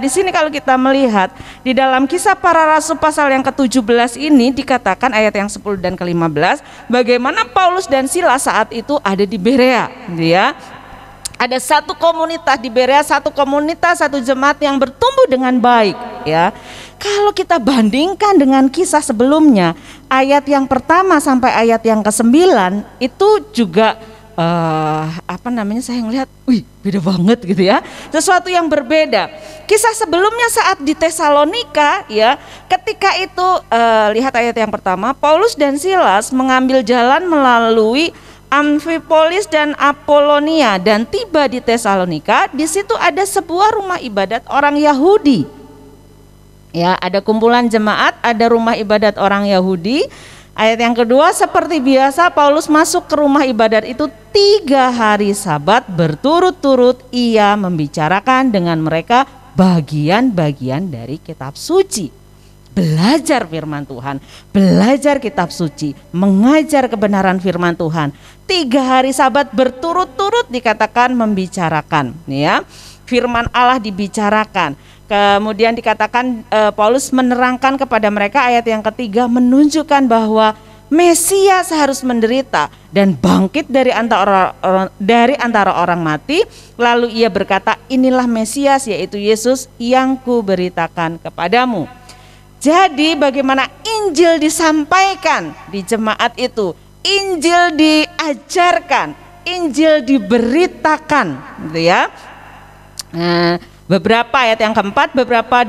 di sini kalau kita melihat di dalam Kisah Para Rasul pasal yang ke-17 ini dikatakan ayat yang 10 dan ke-15 bagaimana Paulus dan Silas saat itu ada di Berea, ya. Ada satu komunitas di Berea, satu komunitas, satu jemaat yang bertumbuh dengan baik, ya. Kalau kita bandingkan dengan kisah sebelumnya, ayat yang pertama sampai ayat yang ke-9 itu juga saya ngelihat, beda banget gitu ya. Sesuatu yang berbeda. Kisah sebelumnya saat di Tesalonika, ya, ketika itu lihat ayat yang pertama, Paulus dan Silas mengambil jalan melalui Amfipolis dan Apolonia dan tiba di Tesalonika. Di situ ada sebuah rumah ibadat orang Yahudi. Ya, ada kumpulan jemaat, ada rumah ibadat orang Yahudi. Ayat yang kedua, seperti biasa Paulus masuk ke rumah ibadat itu 3 hari Sabat berturut-turut ia membicarakan dengan mereka bagian-bagian dari kitab suci. Belajar firman Tuhan, belajar kitab suci, mengajar kebenaran firman Tuhan. 3 hari Sabat berturut-turut dikatakan membicarakan, ya. Firman Allah dibicarakan. Kemudian dikatakan Paulus menerangkan kepada mereka, ayat yang ketiga menunjukkan bahwa Mesias harus menderita dan bangkit dari antara orang mati. Lalu ia berkata, inilah Mesias, yaitu Yesus yang kuberitakan kepadamu. Jadi bagaimana Injil disampaikan di jemaat itu, Injil diajarkan, Injil diberitakan, gitu ya. Beberapa ayat yang keempat, beberapa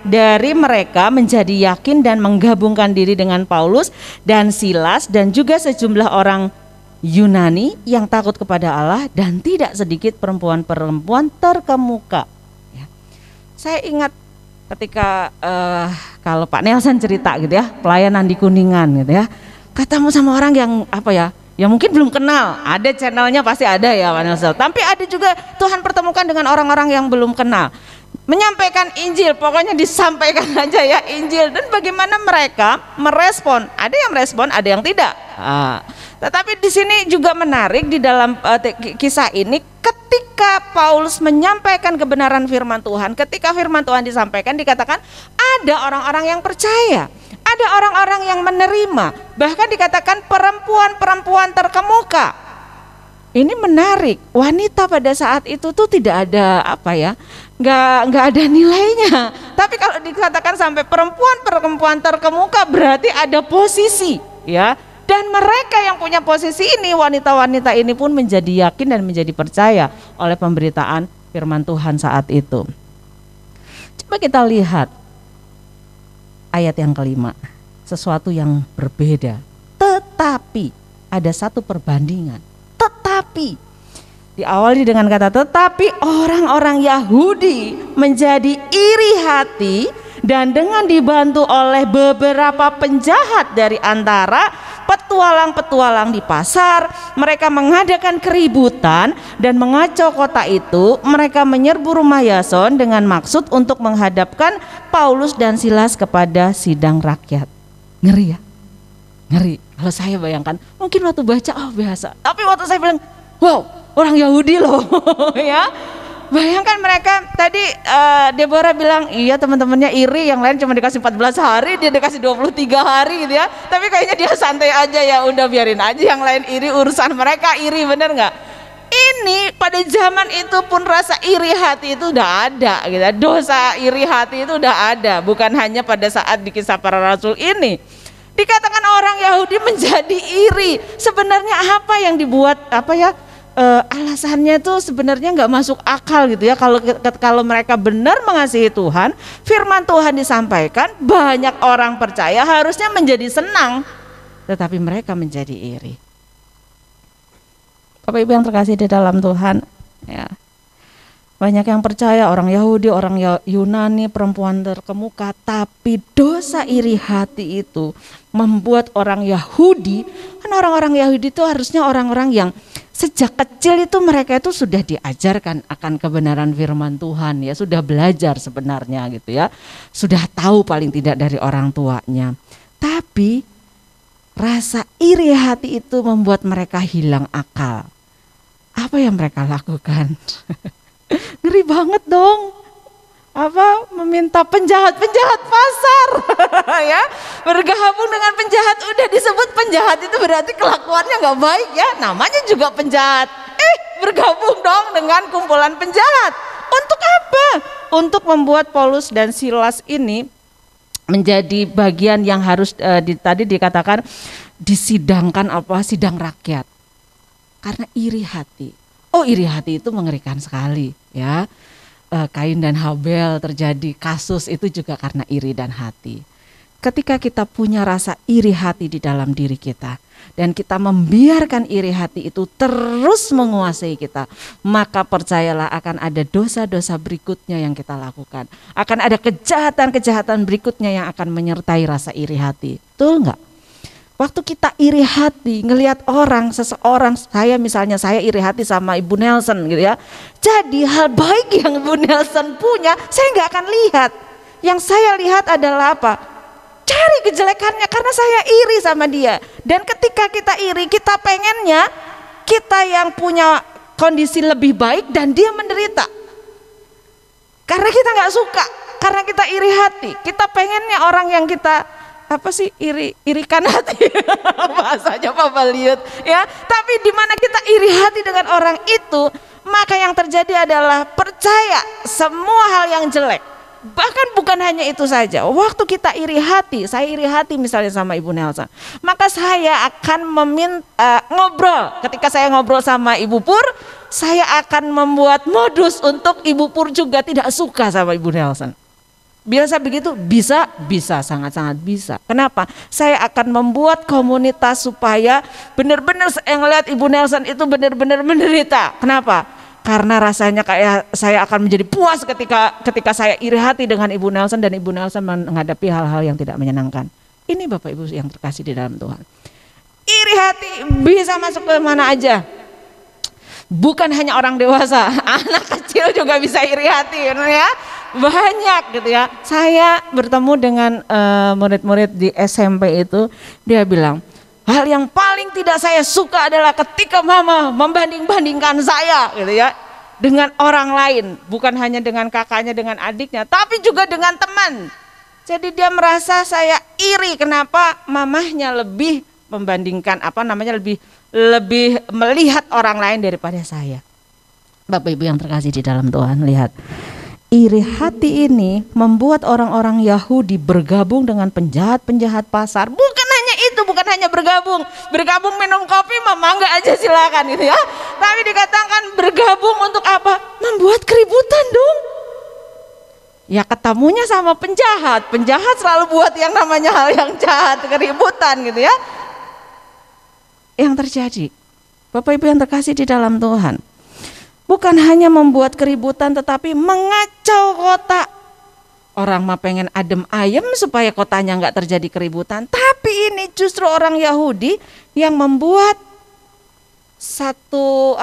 dari mereka menjadi yakin dan menggabungkan diri dengan Paulus dan Silas dan juga sejumlah orang Yunani yang takut kepada Allah dan tidak sedikit perempuan-perempuan terkemuka. Ya. Saya ingat ketika kalau Pak Nelson cerita gitu ya, pelayanan di Kuningan gitu ya, ketemu sama orang yang ya mungkin belum kenal, ada channelnya pasti ada ya Pak Nelson, tapi ada juga Tuhan pertemukan dengan orang-orang yang belum kenal, menyampaikan Injil, pokoknya disampaikan aja ya Injil. Dan bagaimana mereka merespon, ada yang merespon, ada yang tidak. Tetapi di sini juga menarik di dalam kisah ini, ketika Paulus menyampaikan kebenaran firman Tuhan, ketika firman Tuhan disampaikan dikatakan ada orang-orang yang percaya, ada orang-orang yang menerima, bahkan dikatakan perempuan-perempuan terkemuka. Ini menarik, wanita pada saat itu tuh tidak ada nggak ada nilainya. Tapi kalau dikatakan sampai perempuan-perempuan terkemuka berarti ada posisi, ya. Dan mereka yang punya posisi ini, wanita-wanita ini pun menjadi yakin dan menjadi percaya oleh pemberitaan firman Tuhan saat itu. Coba kita lihat ayat yang kelima, sesuatu yang berbeda. Tetapi ada satu perbandingan. Tetapi diawali dengan kata tetapi, orang-orang Yahudi menjadi iri hati dan dengan dibantu oleh beberapa penjahat dari antara petualang-petualang di pasar, mereka mengadakan keributan dan mengacau kota itu. Mereka menyerbu rumah Yason dengan maksud untuk menghadapkan Paulus dan Silas kepada sidang rakyat. Ngeri ya? Ngeri. Kalau saya bayangkan, mungkin waktu baca biasa, tapi waktu saya bilang, wow, orang Yahudi loh. Ya. Bayangkan mereka tadi Deborah bilang iya teman-temannya iri, yang lain cuma dikasih 14 hari, dia dikasih 23 hari gitu ya. Tapi kayaknya dia santai aja, ya udah biarin aja yang lain iri, urusan mereka iri, bener nggak? Ini pada zaman itu pun rasa iri hati itu udah ada gitu. Dosa iri hati itu udah ada, bukan hanya pada saat di Kisah Para Rasul ini. Dikatakan orang Yahudi menjadi iri. Sebenarnya apa yang dibuat alasannya tuh sebenarnya nggak masuk akal gitu ya. Kalau mereka benar mengasihi Tuhan, firman Tuhan disampaikan, banyak orang percaya, harusnya menjadi senang, tetapi mereka menjadi iri. Bapak Ibu yang terkasih di dalam Tuhan, ya. Banyak yang percaya orang Yahudi, orang Yunani, perempuan terkemuka, tapi dosa iri hati itu membuat orang Yahudi, kan orang-orang Yahudi itu harusnya orang-orang yang sejak kecil itu mereka itu sudah diajarkan akan kebenaran firman Tuhan, ya, sudah belajar sebenarnya gitu ya. Sudah tahu paling tidak dari orang tuanya. Tapi rasa iri hati itu membuat mereka hilang akal. Apa yang mereka lakukan? Ngeri banget dong. Meminta penjahat-penjahat pasar ya, bergabung dengan penjahat. Udah disebut penjahat itu berarti kelakuannya nggak baik ya, namanya juga penjahat. Bergabung dong dengan kumpulan penjahat. Untuk apa? Untuk membuat Paulus dan Silas ini menjadi bagian yang harus tadi dikatakan disidangkan, sidang rakyat. Karena iri hati. Iri hati itu mengerikan sekali ya. Kain dan Habel terjadi kasus itu juga karena iri dan hati. Ketika kita punya rasa iri hati di dalam diri kita dan kita membiarkan iri hati itu terus menguasai kita, maka percayalah akan ada dosa-dosa berikutnya yang kita lakukan. Akan ada kejahatan-kejahatan berikutnya yang akan menyertai rasa iri hati. Betul enggak? Waktu kita iri hati ngelihat seseorang, saya iri hati sama Ibu Nelson gitu ya. Jadi hal baik yang Ibu Nelson punya, saya nggak akan lihat. Yang saya lihat adalah apa? Cari kejelekannya karena saya iri sama dia. Dan ketika kita iri, kita pengennya kita yang punya kondisi lebih baik dan dia menderita. Karena kita nggak suka, karena kita iri hati. Kita pengennya orang yang kita irikan hati bahasanya Pak Baliut ya. Tapi di mana kita iri hati dengan orang itu, maka yang terjadi adalah percaya semua hal yang jelek. Bahkan bukan hanya itu saja, waktu kita iri hati, saya iri hati misalnya sama Ibu Nelson, maka saya akan ngobrol. Ketika saya ngobrol sama Ibu Pur, saya akan membuat modus untuk Ibu Pur juga tidak suka sama Ibu Nelson. Biasa begitu? Bisa, sangat-sangat bisa. Kenapa? Saya akan membuat komunitas supaya benar-benar saya ngelihat Ibu Nelson itu benar-benar menderita. Kenapa? Karena rasanya kayak saya akan menjadi puas ketika saya iri hati dengan Ibu Nelson dan Ibu Nelson menghadapi hal-hal yang tidak menyenangkan. Ini Bapak Ibu yang terkasih di dalam Tuhan. Iri hati bisa masuk ke mana aja. Bukan hanya orang dewasa, anak kecil juga bisa iri hati ya. Banyak gitu ya. Saya bertemu dengan murid-murid di SMP itu, dia bilang, hal yang paling tidak saya suka adalah ketika mama membanding-bandingkan saya gitu ya dengan orang lain, bukan hanya dengan kakaknya, dengan adiknya, tapi juga dengan teman. Jadi dia merasa saya iri kenapa mamahnya lebih membandingkan lebih melihat orang lain daripada saya. Bapak Ibu yang terkasih di dalam Tuhan, lihat. Iri hati ini membuat orang-orang Yahudi bergabung dengan penjahat-penjahat pasar. Bukan hanya itu, bukan hanya bergabung minum kopi, mangga aja silakan gitu ya. Tapi dikatakan bergabung untuk apa? Membuat keributan dong. Ya ketemunya sama penjahat selalu buat yang namanya hal yang jahat, keributan gitu ya. Yang terjadi, Bapak Ibu yang terkasih di dalam Tuhan, bukan hanya membuat keributan tetapi mengacau kota. Orang mah pengen adem ayem supaya kotanya nggak terjadi keributan. Tapi ini justru orang Yahudi yang membuat satu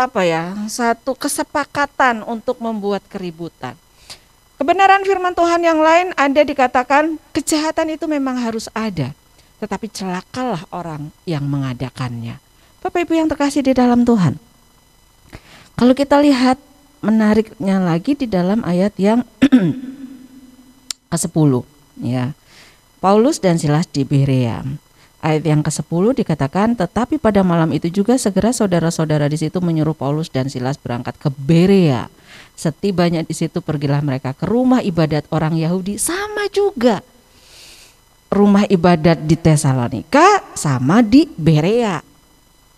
kesepakatan untuk membuat keributan. Kebenaran firman Tuhan yang lain ada dikatakan kejahatan itu memang harus ada. Tetapi celakalah orang yang mengadakannya. Bapak Ibu yang terkasih di dalam Tuhan. Kalau kita lihat menariknya lagi di dalam ayat yang ke-10 ya. Paulus dan Silas di Berea. Ayat yang ke-10 dikatakan, tetapi pada malam itu juga segera saudara-saudara di situ menyuruh Paulus dan Silas berangkat ke Berea. Setibanya di situ pergilah mereka ke rumah ibadat orang Yahudi, sama juga. Rumah ibadat di Tesalonika sama di Berea.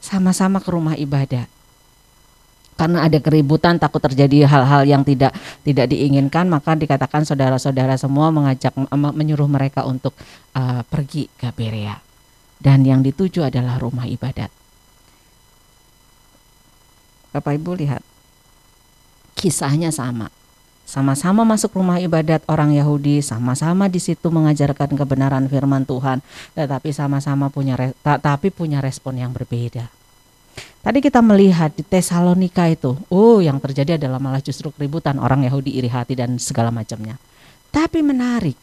Sama-sama ke rumah ibadat. Karena ada keributan, takut terjadi hal-hal yang tidak diinginkan, maka dikatakan saudara-saudara semua menyuruh mereka untuk pergi ke Berea. Dan yang dituju adalah rumah ibadat. Bapak Ibu lihat, kisahnya sama. Sama-sama masuk rumah ibadat orang Yahudi, sama-sama di situ mengajarkan kebenaran firman Tuhan, tetapi sama-sama punya respon yang berbeda. Tadi kita melihat di Tesalonika itu, yang terjadi adalah malah justru keributan, orang Yahudi iri hati dan segala macamnya. Tapi menarik,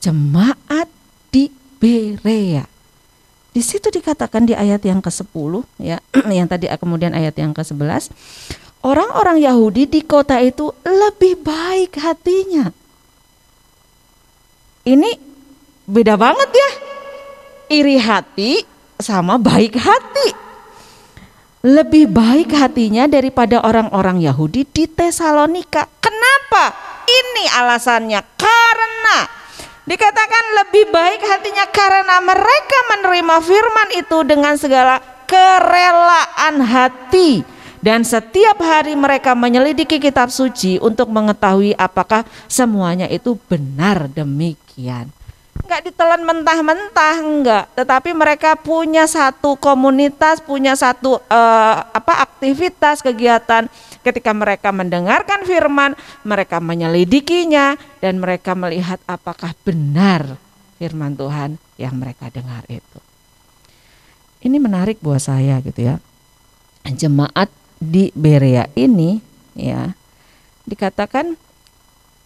jemaat di Berea. Di situ dikatakan di ayat yang ke-10 ya, yang tadi kemudian ayat yang ke-11, orang-orang Yahudi di kota itu lebih baik hatinya. Ini beda banget ya. Iri hati sama baik hati. Lebih baik hatinya daripada orang-orang Yahudi di Tesalonika. Kenapa? Ini alasannya. Karena dikatakan lebih baik hatinya karena mereka menerima firman itu dengan segala kerelaan hati. Dan setiap hari mereka menyelidiki kitab suci untuk mengetahui apakah semuanya itu benar demikian. Enggak ditelan mentah-mentah, enggak. Tetapi mereka punya satu komunitas, punya satu aktivitas, kegiatan. Ketika mereka mendengarkan firman, mereka menyelidikinya dan mereka melihat apakah benar firman Tuhan yang mereka dengar itu. Ini menarik buat saya gitu ya. Jemaat di Berea ini ya, dikatakan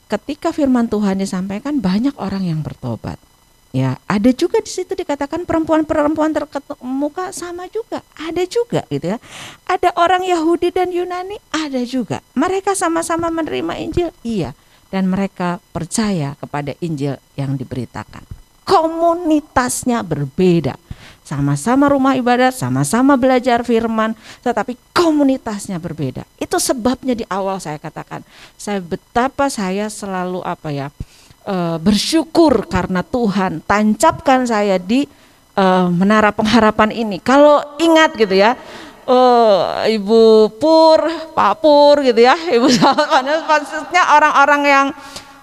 ketika firman Tuhan disampaikan banyak orang yang bertobat. Ya, ada juga di situ dikatakan perempuan-perempuan terkemuka sama juga, ada juga gitu ya. Ada orang Yahudi dan Yunani, ada juga. Mereka sama-sama menerima Injil, iya, dan mereka percaya kepada Injil yang diberitakan. Komunitasnya berbeda. Sama-sama rumah ibadat, sama-sama belajar firman, tetapi komunitasnya berbeda. Itu sebabnya di awal saya katakan, betapa saya selalu bersyukur karena Tuhan tancapkan saya di Menara Pengharapan ini. Kalau ingat gitu ya, Ibu Pur, Pak Pur gitu ya, Ibu sahabat, maksudnya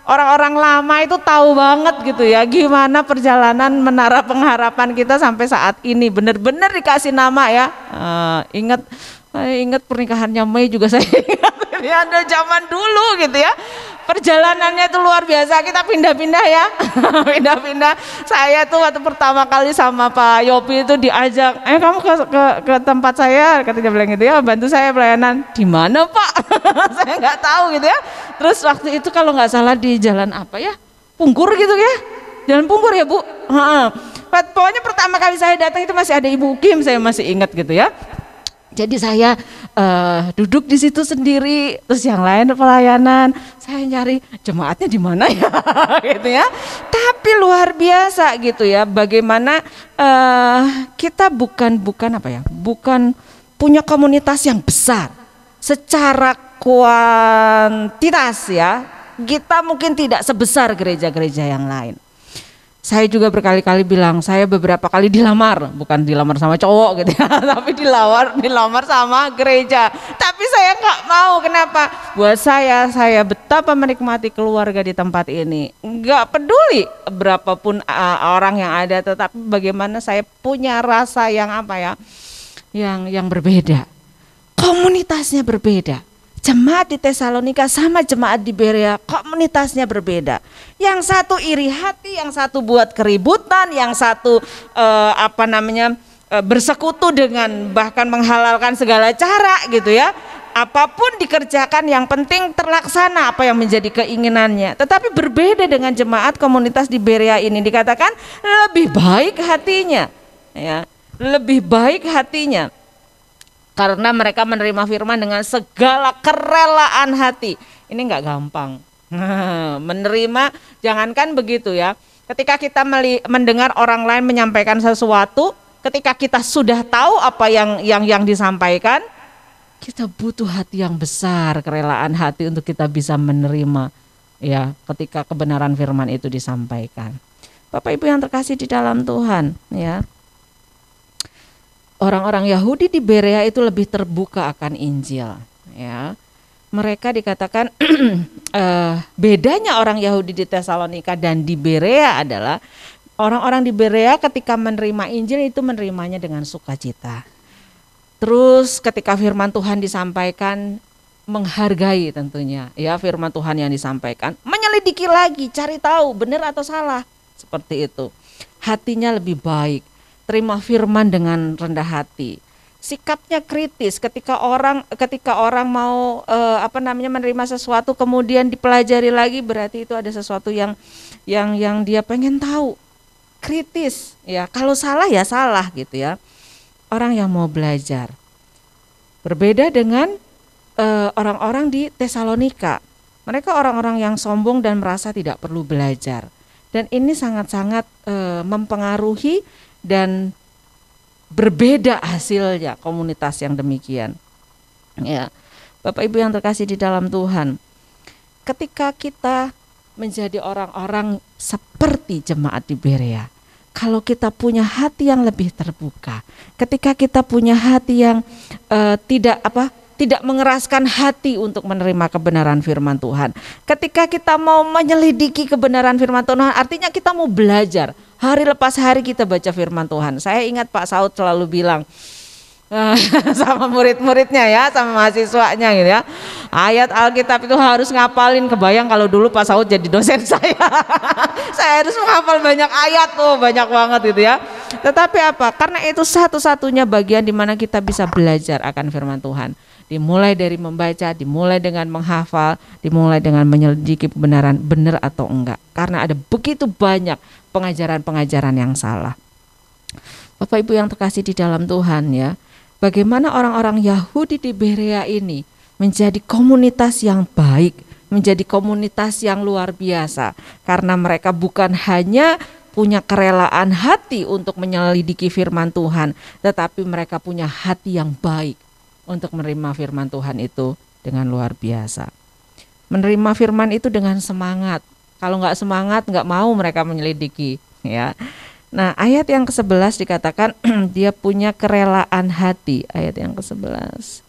orang-orang lama itu tahu banget gitu ya gimana perjalanan Menara Pengharapan kita sampai saat ini. Benar-benar dikasih nama ya. Ingat pernikahannya Mei juga saya ingat. Ya, ada zaman dulu gitu ya. Perjalanannya itu luar biasa, kita pindah-pindah ya. Pindah-pindah. Saya tuh waktu pertama kali sama Pak Yopi itu diajak, kamu ke tempat saya, katanya bilang gitu ya, bantu saya pelayanan. Di mana Pak? Saya nggak tahu gitu ya. Terus waktu itu kalau nggak salah di jalan apa ya? Pungkur gitu ya. Jalan Pungkur ya Bu. Pokoknya pertama kali saya datang itu masih ada Ibu Kim, saya masih ingat gitu ya. Jadi saya duduk di situ sendiri, terus yang lain pelayanan. Saya nyari jemaatnya di mana ya, gitu ya. Tapi luar biasa gitu ya, bagaimana kita bukan punya komunitas yang besar secara kuantitas ya. Kita mungkin tidak sebesar gereja-gereja yang lain. Saya juga berkali-kali bilang, saya beberapa kali dilamar, bukan dilamar sama cowok gitu ya, tapi dilamar sama gereja. Tapi saya nggak mau, kenapa? Buat saya betapa menikmati keluarga di tempat ini. Nggak peduli berapapun orang yang ada, tetapi bagaimana saya punya rasa yang yang berbeda. Komunitasnya berbeda. Jemaat di Tesalonika sama jemaat di Berea komunitasnya berbeda. Yang satu iri hati, yang satu buat keributan, yang satu bersekutu dengan bahkan menghalalkan segala cara gitu ya. Apapun dikerjakan yang penting terlaksana apa yang menjadi keinginannya. Tetapi berbeda dengan jemaat komunitas di Berea ini, dikatakan lebih baik hatinya ya, lebih baik hatinya. Karena mereka menerima firman dengan segala kerelaan hati. Ini nggak gampang. Menerima, jangankan begitu ya. Ketika kita mendengar orang lain menyampaikan sesuatu, ketika kita sudah tahu apa yang disampaikan, kita butuh hati yang besar, kerelaan hati untuk kita bisa menerima ya ketika kebenaran firman itu disampaikan. Bapak Ibu yang terkasih di dalam Tuhan ya. Orang-orang Yahudi di Berea itu lebih terbuka akan Injil ya. Mereka dikatakan bedanya orang Yahudi di Tesalonika dan di Berea adalah orang-orang di Berea ketika menerima Injil itu menerimanya dengan sukacita. Terus ketika firman Tuhan disampaikan, menghargai tentunya ya firman Tuhan yang disampaikan, menyelidiki lagi, cari tahu benar atau salah, seperti itu. Hatinya lebih baik, terima firman dengan rendah hati. Sikapnya kritis ketika orang mau menerima sesuatu kemudian dipelajari lagi, berarti itu ada sesuatu yang dia pengen tahu. Kritis ya, kalau salah ya salah gitu ya. Orang yang mau belajar. Berbeda dengan orang-orang di Tesalonika. Mereka orang-orang yang sombong dan merasa tidak perlu belajar. Dan ini sangat-sangat mempengaruhi dan berbeda hasilnya komunitas yang demikian. Ya, Bapak Ibu yang terkasih di dalam Tuhan, ketika kita menjadi orang-orang seperti jemaat di Berea, kalau kita punya hati yang lebih terbuka, ketika kita punya hati yang tidak mengeraskan hati untuk menerima kebenaran firman Tuhan, ketika kita mau menyelidiki kebenaran firman Tuhan, artinya kita mau belajar. Hari lepas hari kita baca firman Tuhan. Saya ingat Pak Saud selalu bilang sama murid-muridnya ya, sama mahasiswanya gitu ya, ayat Alkitab itu harus ngapalin. Kebayang kalau dulu Pak Saud jadi dosen saya saya harus menghafal banyak ayat tuh, banyak banget gitu ya. Tetapi apa? Karena itu satu-satunya bagian di mana kita bisa belajar akan firman Tuhan. Dimulai dari membaca, dimulai dengan menghafal, dimulai dengan menyelidiki kebenaran benar atau enggak. Karena ada begitu banyak pengajaran-pengajaran yang salah. Bapak Ibu yang terkasih di dalam Tuhan ya, bagaimana orang-orang Yahudi di Berea ini menjadi komunitas yang baik, menjadi komunitas yang luar biasa. Karena mereka bukan hanya punya kerelaan hati untuk menyelidiki firman Tuhan, tetapi mereka punya hati yang baik untuk menerima firman Tuhan itu dengan luar biasa. Menerima firman itu dengan semangat. Kalau nggak semangat, nggak mau mereka menyelidiki ya. Nah, ayat yang ke-11 dikatakan dia punya kerelaan hati. Ayat yang ke-11.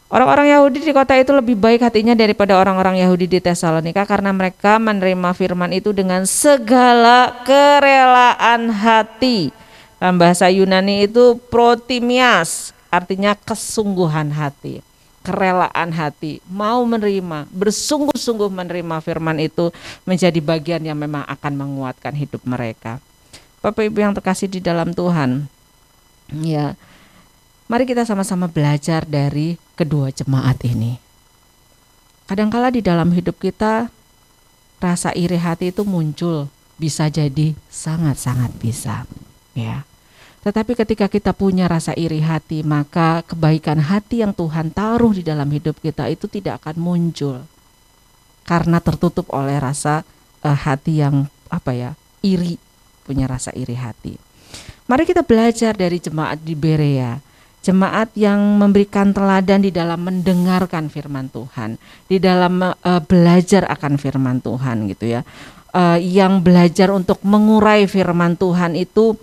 Orang-orang Yahudi di kota itu lebih baik hatinya daripada orang-orang Yahudi di Tesalonika, karena mereka menerima firman itu dengan segala kerelaan hati. Dalam bahasa Yunani itu protimias, artinya kesungguhan hati, kerelaan hati, mau menerima, bersungguh-sungguh menerima firman itu menjadi bagian yang memang akan menguatkan hidup mereka. Bapak Ibu yang terkasih di dalam Tuhan, ya, mari kita sama-sama belajar dari kedua jemaat ini. Kadangkala di dalam hidup kita rasa iri hati itu muncul, bisa jadi sangat-sangat bisa, ya. Tetapi ketika kita punya rasa iri hati, maka kebaikan hati yang Tuhan taruh di dalam hidup kita itu tidak akan muncul, karena tertutup oleh rasa hati yang iri, punya rasa iri hati. Mari kita belajar dari jemaat di Berea, jemaat yang memberikan teladan di dalam mendengarkan firman Tuhan, di dalam belajar akan firman Tuhan gitu ya, yang belajar untuk mengurai firman Tuhan itu,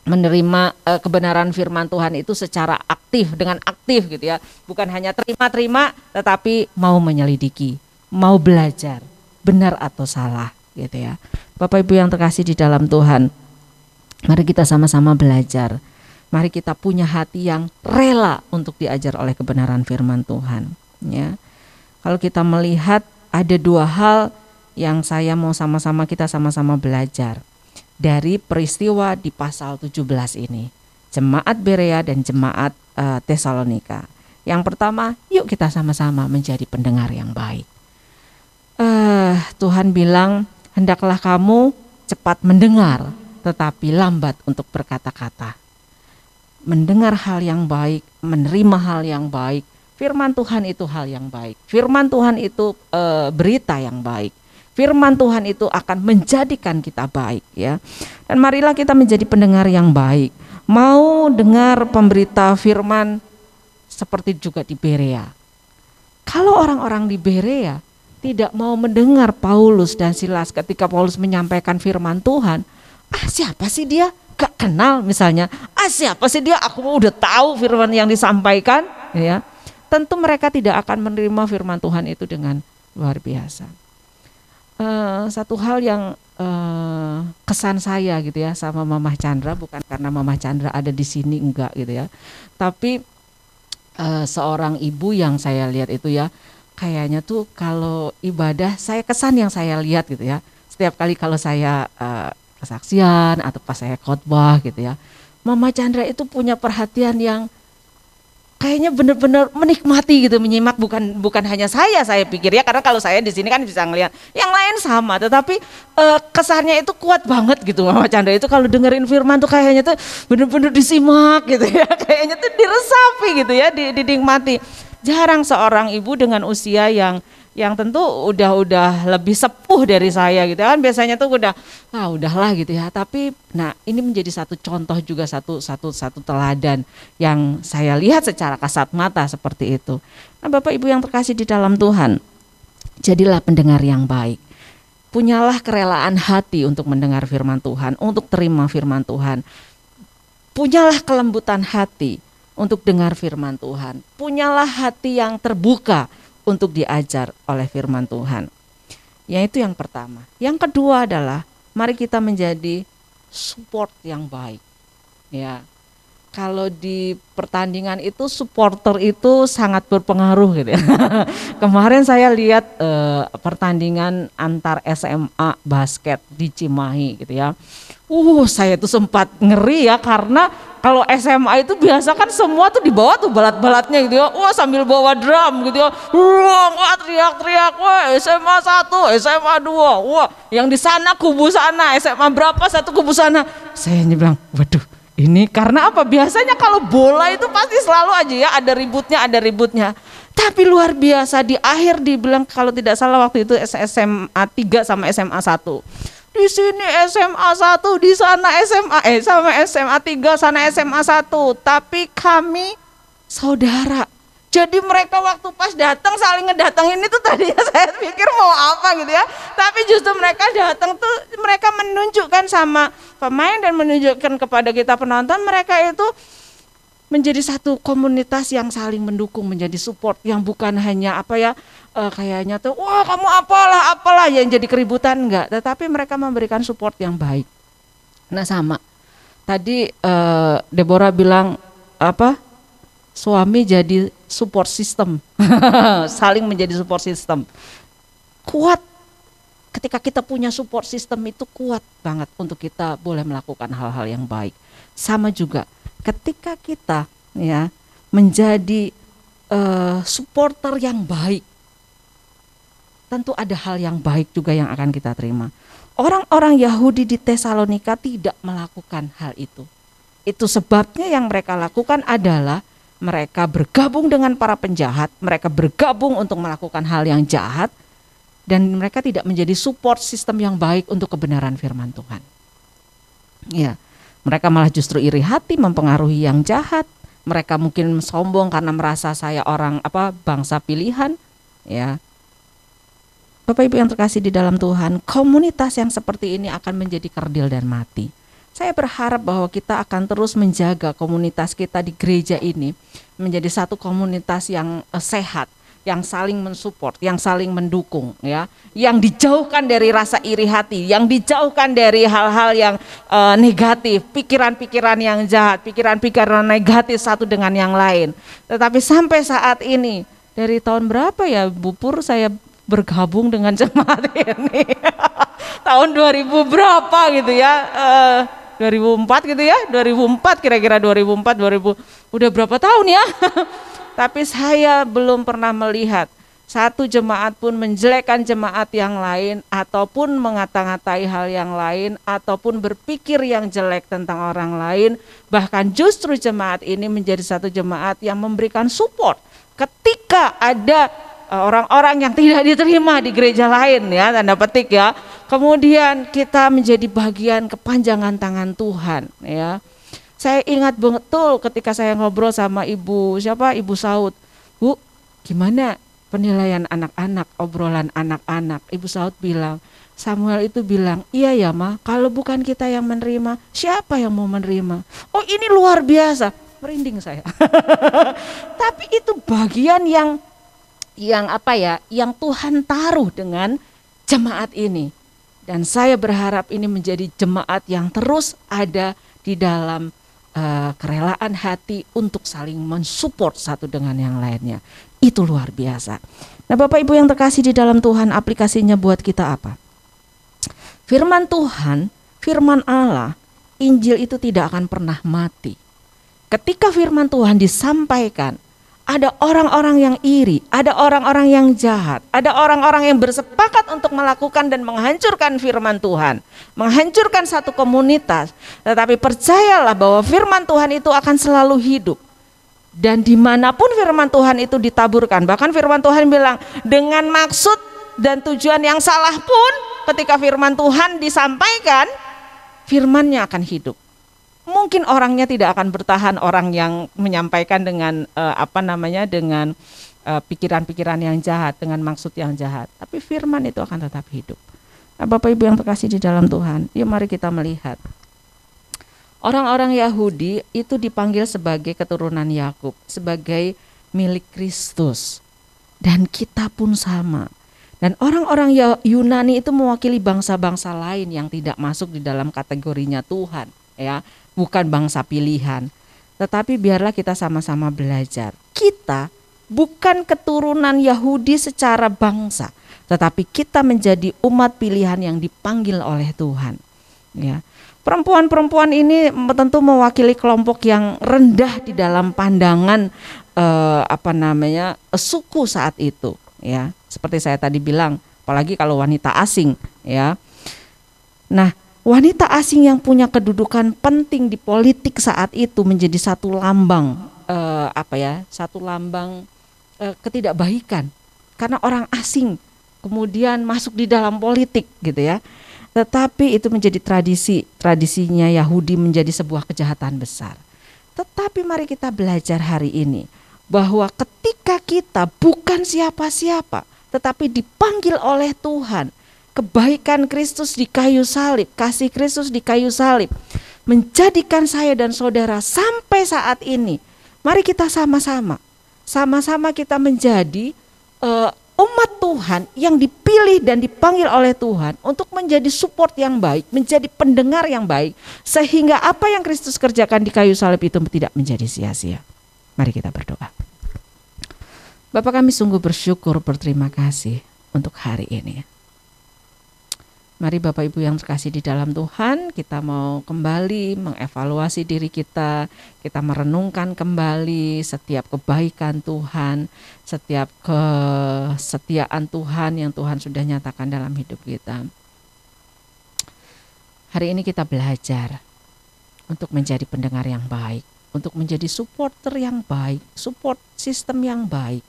menerima kebenaran firman Tuhan itu secara aktif, dengan aktif gitu ya, bukan hanya terima-terima tetapi mau menyelidiki, mau belajar benar atau salah gitu ya. Bapak Ibu yang terkasih di dalam Tuhan, mari kita sama-sama belajar. Mari kita punya hati yang rela untuk diajar oleh kebenaran firman Tuhan ya. Kalau kita melihat ada dua hal yang saya mau kita sama-sama belajar dari peristiwa di pasal 17 ini, jemaat Berea dan jemaat Tesalonika. Yang pertama, yuk kita sama-sama menjadi pendengar yang baik. Tuhan bilang, hendaklah kamu cepat mendengar, tetapi lambat untuk berkata-kata. Mendengar hal yang baik, menerima hal yang baik, firman Tuhan itu hal yang baik. Firman Tuhan itu berita yang baik. Firman Tuhan itu akan menjadikan kita baik ya. Dan marilah kita menjadi pendengar yang baik. Mau dengar pemberita firman seperti juga di Berea. Kalau orang-orang di Berea tidak mau mendengar Paulus dan Silas ketika Paulus menyampaikan firman Tuhan, siapa sih dia? Gak kenal misalnya. Siapa sih dia? Aku udah tahu firman yang disampaikan ya. Tentu mereka tidak akan menerima firman Tuhan itu dengan luar biasa. Satu hal yang kesan saya gitu ya sama Mamah Chandra, bukan karena Mamah Chandra ada di sini, enggak gitu ya, tapi seorang ibu yang saya lihat itu ya, kayaknya tuh kalau ibadah, saya kesan yang saya lihat gitu ya, setiap kali kalau saya kesaksian atau pas saya khotbah gitu ya, Mamah Chandra itu punya perhatian yang kayaknya benar-benar menikmati gitu, menyimak, bukan hanya saya pikir ya, karena kalau saya di sini kan bisa ngelihat yang lain sama, tetapi kesannya itu kuat banget gitu. Mama Chandra itu kalau dengerin firman tuh kayaknya tuh benar-benar disimak gitu ya, kayaknya tuh diresapi gitu ya, dinikmati. Jarang seorang ibu dengan usia yang tentu udah lebih sepuh dari saya gitu kan, biasanya tuh udahlah gitu ya, tapi nah ini menjadi satu contoh juga, satu teladan yang saya lihat secara kasat mata seperti itu. Nah, Bapak Ibu yang terkasih di dalam Tuhan, jadilah pendengar yang baik, punyalah kerelaan hati untuk mendengar firman Tuhan, untuk terima firman Tuhan, punyalah kelembutan hati untuk dengar firman Tuhan, punyalah hati yang terbuka untuk diajar oleh firman Tuhan. Yaitu yang pertama. Yang kedua adalah mari kita menjadi support yang baik. Ya. Kalau di pertandingan itu supporter itu sangat berpengaruh gitu ya. Kemarin saya lihat pertandingan antar SMA basket di Cimahi gitu ya. Saya tuh sempat ngeri ya, karena kalau SMA itu biasa kan semua tuh dibawa tuh balat-balatnya gitu ya. Sambil bawa drum gitu ya. Teriak-teriak. SMA 1, SMA 2. Yang di sana kubu sana, SMA berapa satu kubu sana. Saya bilang, waduh, ini karena apa? Biasanya kalau bola itu pasti selalu aja ya ada ributnya. Tapi luar biasa di akhir dibilang kalau tidak salah waktu itu SMA 3 sama SMA 1. Di sini SMA 1, di sana sama SMA 3, sana SMA 1. Tapi kami saudara. Jadi mereka waktu pas datang saling ngedatengin itu tadinya saya pikir mau apa gitu ya. Tapi justru mereka datang tuh mereka menunjukkan sama pemain dan menunjukkan kepada kita penonton, mereka itu menjadi satu komunitas yang saling mendukung, menjadi support yang bukan hanya kayaknya tuh kamu apalah yang jadi keributan, enggak, tetapi mereka memberikan support yang baik. Nah sama tadi Deborah bilang suami jadi support system. Saling menjadi support system. Kuat ketika kita punya support system itu kuat banget untuk kita boleh melakukan hal-hal yang baik. Sama juga ketika kita ya menjadi supporter yang baik, tentu ada hal yang baik juga yang akan kita terima. Orang-orang Yahudi di Tesalonika tidak melakukan hal itu. Itu sebabnya yang mereka lakukan adalah mereka bergabung dengan para penjahat, mereka bergabung untuk melakukan hal yang jahat, dan mereka tidak menjadi support sistem yang baik untuk kebenaran firman Tuhan. Ya, mereka malah justru iri hati, mempengaruhi yang jahat. Mereka mungkin sombong karena merasa saya orang bangsa pilihan. Ya, Bapak Ibu yang terkasih di dalam Tuhan, komunitas yang seperti ini akan menjadi kerdil dan mati. Saya berharap bahwa kita akan terus menjaga komunitas kita di gereja ini menjadi satu komunitas yang sehat, yang saling mensupport, yang saling mendukung, ya, yang dijauhkan dari rasa iri hati, yang dijauhkan dari hal-hal yang negatif, pikiran-pikiran yang jahat, pikiran-pikiran negatif satu dengan yang lain. Tetapi sampai saat ini, dari tahun berapa ya Bu Pur saya bergabung dengan jemaat ini? Tahun 2000 berapa gitu ya? 2004 gitu ya, 2004 kira-kira 2004, udah berapa tahun ya? Tapi saya belum pernah melihat satu jemaat pun menjelekkan jemaat yang lain, ataupun mengata-ngatai hal yang lain, ataupun berpikir yang jelek tentang orang lain. Bahkan justru jemaat ini menjadi satu jemaat yang memberikan support ketika ada orang-orang yang tidak diterima di gereja lain, ya, tanda petik ya. Kemudian kita menjadi bagian kepanjangan tangan Tuhan, ya. Saya ingat betul ketika saya ngobrol sama Ibu Saud. Bu, gimana penilaian anak-anak, obrolan anak-anak? Ibu Saud bilang, Samuel itu bilang, iya ya Ma, kalau bukan kita yang menerima, siapa yang mau menerima? Oh, ini luar biasa, merinding saya. Tapi itu bagian yang Tuhan taruh dengan jemaat ini. Dan saya berharap ini menjadi jemaat yang terus ada di dalam kerelaan hati untuk saling mensupport satu dengan yang lainnya. Itu luar biasa. Nah, Bapak Ibu yang terkasih di dalam Tuhan, aplikasinya buat kita apa? Firman Tuhan, firman Allah, Injil itu tidak akan pernah mati. Ketika firman Tuhan disampaikan, ada orang-orang yang iri, ada orang-orang yang jahat, ada orang-orang yang bersepakat untuk melakukan dan menghancurkan firman Tuhan, menghancurkan satu komunitas. Tetapi percayalah bahwa firman Tuhan itu akan selalu hidup. Dan dimanapun firman Tuhan itu ditaburkan, bahkan firman Tuhan bilang dengan maksud dan tujuan yang salah pun, ketika firman Tuhan disampaikan, firman-Nya akan hidup. Mungkin orangnya tidak akan bertahan, orang yang menyampaikan dengan dengan pikiran-pikiran yang jahat, dengan maksud yang jahat. Tapi firman itu akan tetap hidup. Nah, Bapak Ibu yang terkasih di dalam Tuhan, yuk mari kita melihat. Orang-orang Yahudi itu dipanggil sebagai keturunan Yakub, sebagai milik Kristus. Dan kita pun sama. Dan orang-orang Yunani itu mewakili bangsa-bangsa lain yang tidak masuk di dalam kategorinya Tuhan, ya. Bukan bangsa pilihan, tetapi biarlah kita sama-sama belajar. Kita bukan keturunan Yahudi secara bangsa, tetapi kita menjadi umat pilihan yang dipanggil oleh Tuhan. Ya, perempuan-perempuan ini tentu mewakili kelompok yang rendah di dalam pandangan suku saat itu. Ya, seperti saya tadi bilang, apalagi kalau wanita asing. Ya, nah. Wanita asing yang punya kedudukan penting di politik saat itu menjadi satu lambang ketidakbaikan, karena orang asing kemudian masuk di dalam politik gitu ya. Tetapi itu menjadi tradisinya Yahudi menjadi sebuah kejahatan besar. Tetapi mari kita belajar hari ini bahwa ketika kita bukan siapa-siapa, tetapi dipanggil oleh Tuhan, kebaikan Kristus di kayu salib, kasih Kristus di kayu salib menjadikan saya dan saudara sampai saat ini. Mari kita sama-sama kita menjadi umat Tuhan yang dipilih dan dipanggil oleh Tuhan untuk menjadi support yang baik, menjadi pendengar yang baik, sehingga apa yang Kristus kerjakan di kayu salib itu tidak menjadi sia-sia. Mari kita berdoa. Bapa, kami sungguh bersyukur, berterima kasih untuk hari ini. Mari Bapak Ibu yang terkasih di dalam Tuhan, kita mau kembali mengevaluasi diri kita merenungkan kembali setiap kebaikan Tuhan, setiap kesetiaan Tuhan yang Tuhan sudah nyatakan dalam hidup kita. Hari ini kita belajar untuk menjadi pendengar yang baik, untuk menjadi supporter yang baik, support sistem yang baik.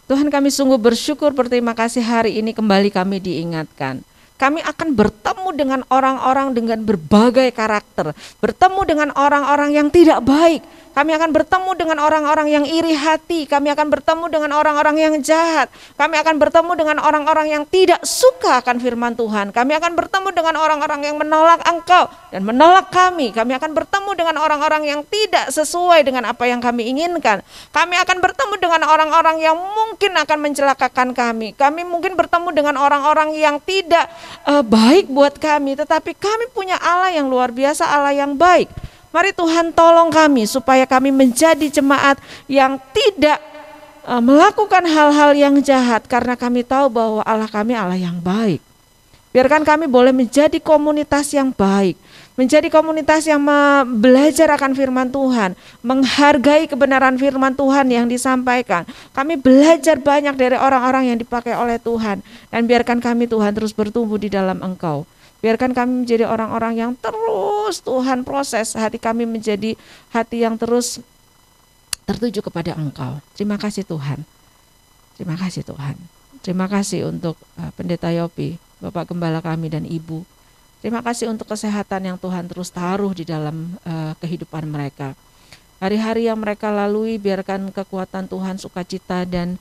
Tuhan, kami sungguh bersyukur, berterima kasih hari ini kembali kami diingatkan. Kami akan bertemu dengan orang-orang dengan berbagai karakter, bertemu dengan orang-orang yang tidak baik. Kami akan bertemu dengan orang-orang yang iri hati, kami akan bertemu dengan orang-orang yang jahat, kami akan bertemu dengan orang-orang yang tidak suka akan firman Tuhan, kami akan bertemu dengan orang-orang yang menolak Engkau dan menolak kami akan bertemu dengan orang-orang yang tidak sesuai dengan apa yang kami inginkan, kami akan bertemu dengan orang-orang yang mungkin akan mencelakakan kami mungkin bertemu dengan orang-orang yang tidak baik buat kami, tetapi kami punya Allah yang luar biasa, Allah yang baik. Mari Tuhan tolong kami supaya kami menjadi jemaat yang tidak melakukan hal-hal yang jahat, karena kami tahu bahwa Allah kami Allah yang baik. Biarkan kami boleh menjadi komunitas yang baik, menjadi komunitas yang belajar akan firman Tuhan, menghargai kebenaran firman Tuhan yang disampaikan. Kami belajar banyak dari orang-orang yang dipakai oleh Tuhan, dan biarkan kami Tuhan terus bertumbuh di dalam Engkau. Biarkan kami menjadi orang-orang yang terus Tuhan proses hati kami menjadi hati yang terus tertuju kepada Engkau. Terima kasih Tuhan. Terima kasih Tuhan. Terima kasih untuk Pendeta Yopi, Bapak Gembala kami dan Ibu. Terima kasih untuk kesehatan yang Tuhan terus taruh di dalam kehidupan mereka. Hari-hari yang mereka lalui, biarkan kekuatan Tuhan, sukacita dan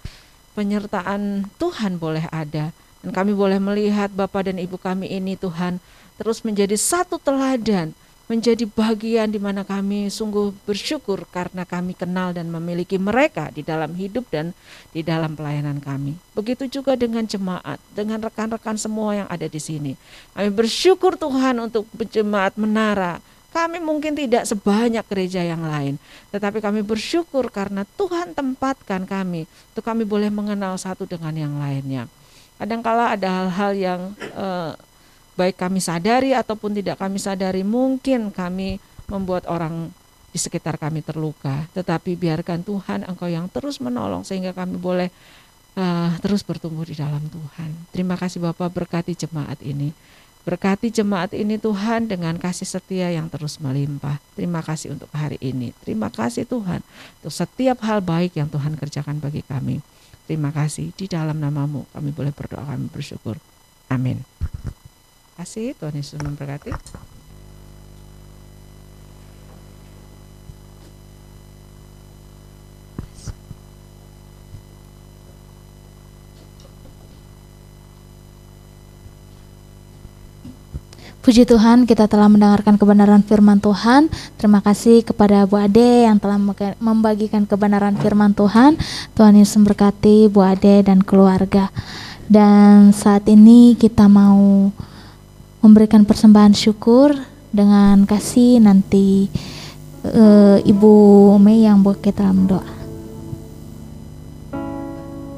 penyertaan Tuhan boleh ada. Dan kami boleh melihat Bapak dan Ibu kami ini Tuhan terus menjadi satu teladan menjadi bagian di mana kami sungguh bersyukur karena kami kenal dan memiliki mereka di dalam hidup dan di dalam pelayanan kami. Begitu juga dengan jemaat, dengan rekan-rekan semua yang ada di sini. Kami bersyukur Tuhan untuk jemaat Menara. Kami mungkin tidak sebanyak gereja yang lain, tetapi kami bersyukur karena Tuhan tempatkan kami untuk kami boleh mengenal satu dengan yang lainnya. Kadangkala ada hal-hal yang baik kami sadari ataupun tidak kami sadari, mungkin kami membuat orang di sekitar kami terluka. Tetapi biarkan Tuhan Engkau yang terus menolong sehingga kami boleh terus bertumbuh di dalam Tuhan. Terima kasih Bapak, berkati jemaat ini. Berkati jemaat ini Tuhan dengan kasih setia yang terus melimpah. Terima kasih untuk hari ini. Terima kasih Tuhan untuk setiap hal baik yang Tuhan kerjakan bagi kami. Terima kasih, di dalam nama-Mu kami boleh berdoa, kami bersyukur. Amin. Terima kasih, Tuhan Yesus memberkati. Puji Tuhan, kita telah mendengarkan kebenaran firman Tuhan. Terima kasih kepada Bu Ade yang telah membagikan kebenaran firman Tuhan. Tuhan Yesus memberkati Bu Ade dan keluarga. Dan saat ini kita mau memberikan persembahan syukur dengan kasih nanti Ibu Mei yang buat kita dalam doa.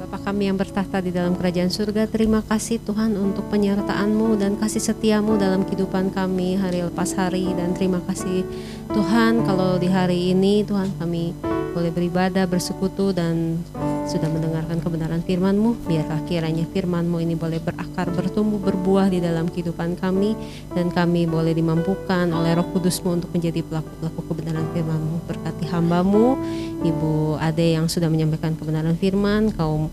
Bapa kami yang bertahta di dalam kerajaan surga, terima kasih Tuhan untuk penyertaan-Mu dan kasih setia-Mu dalam kehidupan kami hari lepas hari. Dan terima kasih Tuhan kalau di hari ini Tuhan kami boleh beribadah, bersekutu dan sudah mendengarkan kebenaran firman-Mu. Biarlah kiranya firman-Mu ini boleh berakar, bertumbuh, berbuah di dalam kehidupan kami, dan kami boleh dimampukan oleh Roh Kudus-Mu untuk menjadi pelaku-pelaku kebenaran firman-Mu. Berkati hamba-Mu Ibu Ade yang sudah menyampaikan kebenaran firman. Kau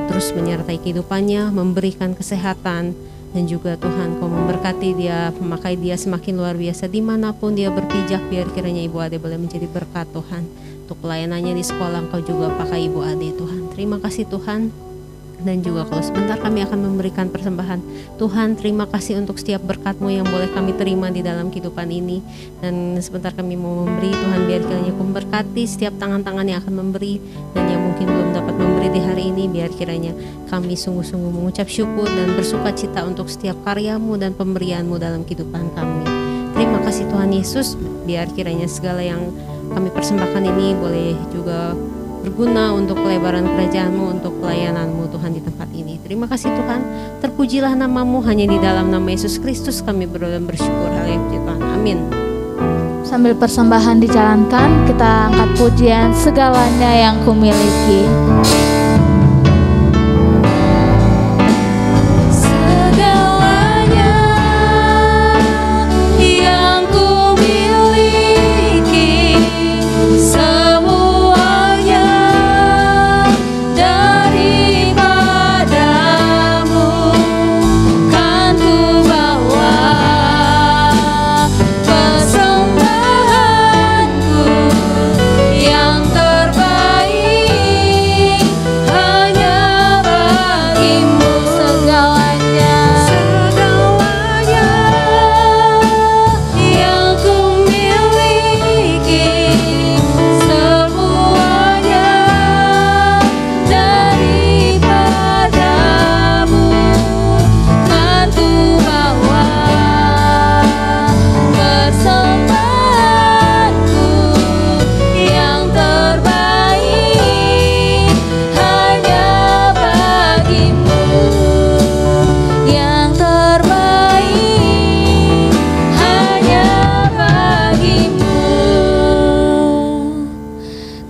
terus menyertai kehidupannya, memberikan kesehatan, dan juga Tuhan Kau memberkati dia, memakai dia semakin luar biasa dimanapun dia berpijak. Biar kiranya Ibu Ade boleh menjadi berkat Tuhan. Untuk pelayanannya di sekolah Engkau juga pakai Ibu Ade Tuhan. Terima kasih Tuhan. Dan juga kalau sebentar kami akan memberikan persembahan, Tuhan terima kasih untuk setiap berkat-Mu yang boleh kami terima di dalam kehidupan ini. Dan sebentar kami mau memberi, Tuhan biar kiranya Kau memberkati setiap tangan-tangan yang akan memberi, dan yang mungkin belum dapat memberi di hari ini, biar kiranya kami sungguh-sungguh mengucap syukur dan bersuka cita untuk setiap karya-Mu dan pemberian-Mu dalam kehidupan kami. Terima kasih Tuhan Yesus, biar kiranya segala yang kami persembahkan ini boleh juga berguna untuk pelebaran kerajaan-Mu, untuk pelayanan-Mu Tuhan di tempat ini. Terima kasih Tuhan, terpujilah nama-Mu, hanya di dalam nama Yesus Kristus kami berdoa dan bersyukur. Haleluya Tuhan, amin. Sambil persembahan dijalankan, kita angkat pujian segalanya yang kumiliki.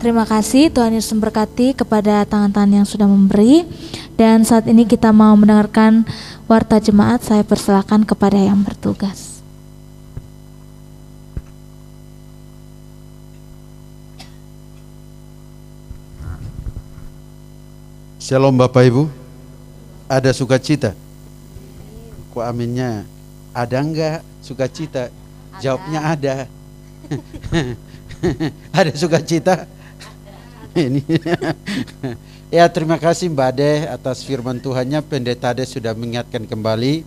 Terima kasih, Tuhan Yesus memberkati kepada tangan-tangan yang sudah memberi. Dan saat ini kita mau mendengarkan warta jemaat. Saya persilakan kepada yang bertugas. Shalom Bapak Ibu. Ada sukacita? Kok aminnya? Ada enggak sukacita? Jawabnya ada. Ada sukacita? Ini. Ya, terima kasih Mbak Ade atas firman Tuhannya. Pendeta Ade sudah mengingatkan kembali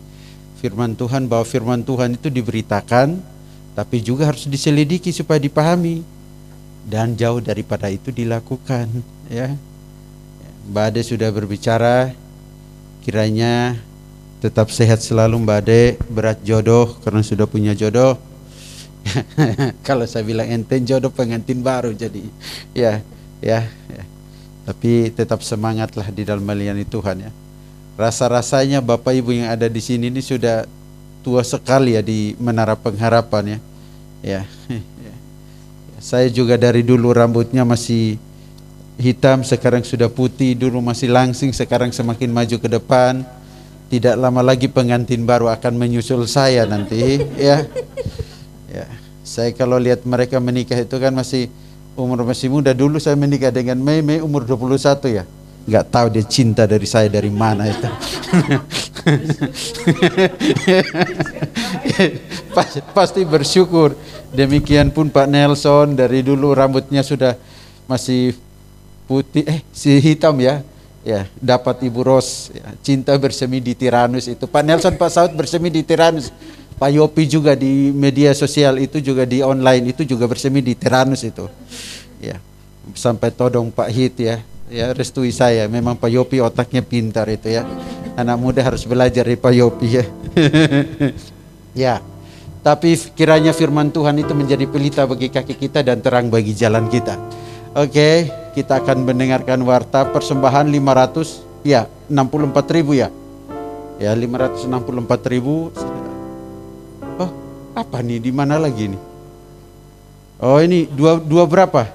firman Tuhan, bahwa firman Tuhan itu diberitakan tapi juga harus diselidiki supaya dipahami dan jauh daripada itu dilakukan, ya. Mbak Ade sudah berbicara, kiranya tetap sehat selalu Mbak Ade, berat jodoh karena sudah punya jodoh. Kalau saya bilang enten jodoh pengantin baru jadi ya. Tapi tetap semangatlah di dalam melayani Tuhan, ya. Rasa-rasanya Bapak Ibu yang ada di sini ini sudah tua sekali ya di Menara Pengharapan, ya. Saya juga dari dulu rambutnya masih hitam, sekarang sudah putih. Dulu masih langsing, sekarang semakin maju ke depan. Tidak lama lagi pengantin baru akan menyusul saya nanti, ya. Saya kalau lihat mereka menikah itu kan masih umur masih muda. Dulu saya menikah dengan Mei umur 21, ya. Nggak tahu dia cinta dari saya dari mana itu. Pasti bersyukur. Demikian pun Pak Nelson, dari dulu rambutnya sudah masih putih, si hitam, ya. Ya, dapat Ibu Ros, ya, cinta bersemi di Tiranus itu. Pak Nelson, Pak Saud bersemi di Tiranus. Pak Yopi juga di media sosial itu, juga di online itu juga bersemi di Tiranus itu. Ya. Sampai todong Pak Hit, ya. Ya, restui saya. Memang Pak Yopi otaknya pintar itu, ya. Anak muda harus belajar dari Pak Yopi, ya. Ya. Tapi kiranya firman Tuhan itu menjadi pelita bagi kaki kita dan terang bagi jalan kita. Oke, kita akan mendengarkan warta persembahan 500, ya, 64.000, ya. Ya, 564.000. Oh, apa nih? Di mana lagi nih? Oh, ini dua berapa?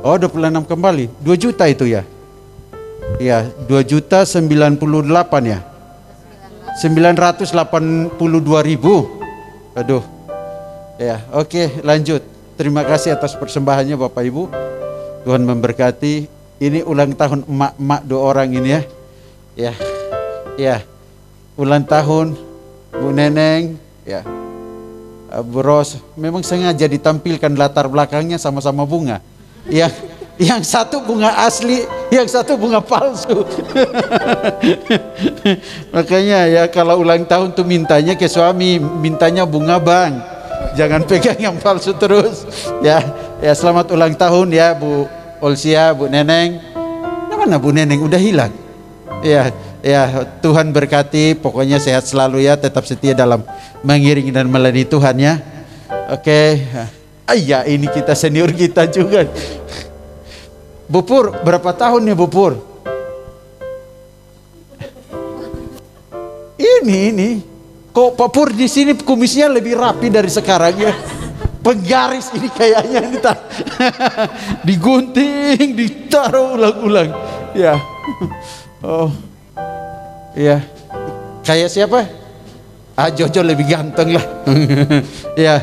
Oh, 26 kembali. 2 juta itu, ya. Ya, 2.098, ya. 982.000. Aduh. Ya, oke, lanjut. Terima kasih atas persembahannya Bapak Ibu. Tuhan memberkati. Ini ulang tahun emak-emak 2 orang ini, ya. Ya. Ya. Ulang tahun Bu Neneng, ya. Bu Ros, memang sengaja ditampilkan latar belakangnya sama-sama bunga. Yang satu bunga asli, yang satu bunga palsu. Makanya ya kalau ulang tahun tuh mintanya ke suami, mintanya bunga bang, jangan pegang yang palsu terus. Ya selamat ulang tahun ya Bu Olsia, Bu Neneng. Mana Bu Neneng, udah hilang? Ya Tuhan berkati, pokoknya sehat selalu ya, tetap setia dalam mengiring dan melayani Tuhan, ya. Oke. Ya ini kita senior kita juga. Bu Pur, berapa tahun nih Bu Pur? Ini. Kok Pak Pur di sini kumisnya lebih rapi dari sekarang, ya? Penggaris ini kayaknya digunting, ditaruh ulang-ulang. Ya. Oh. Ya. Kayak siapa? Jojo lebih ganteng lah. Ya,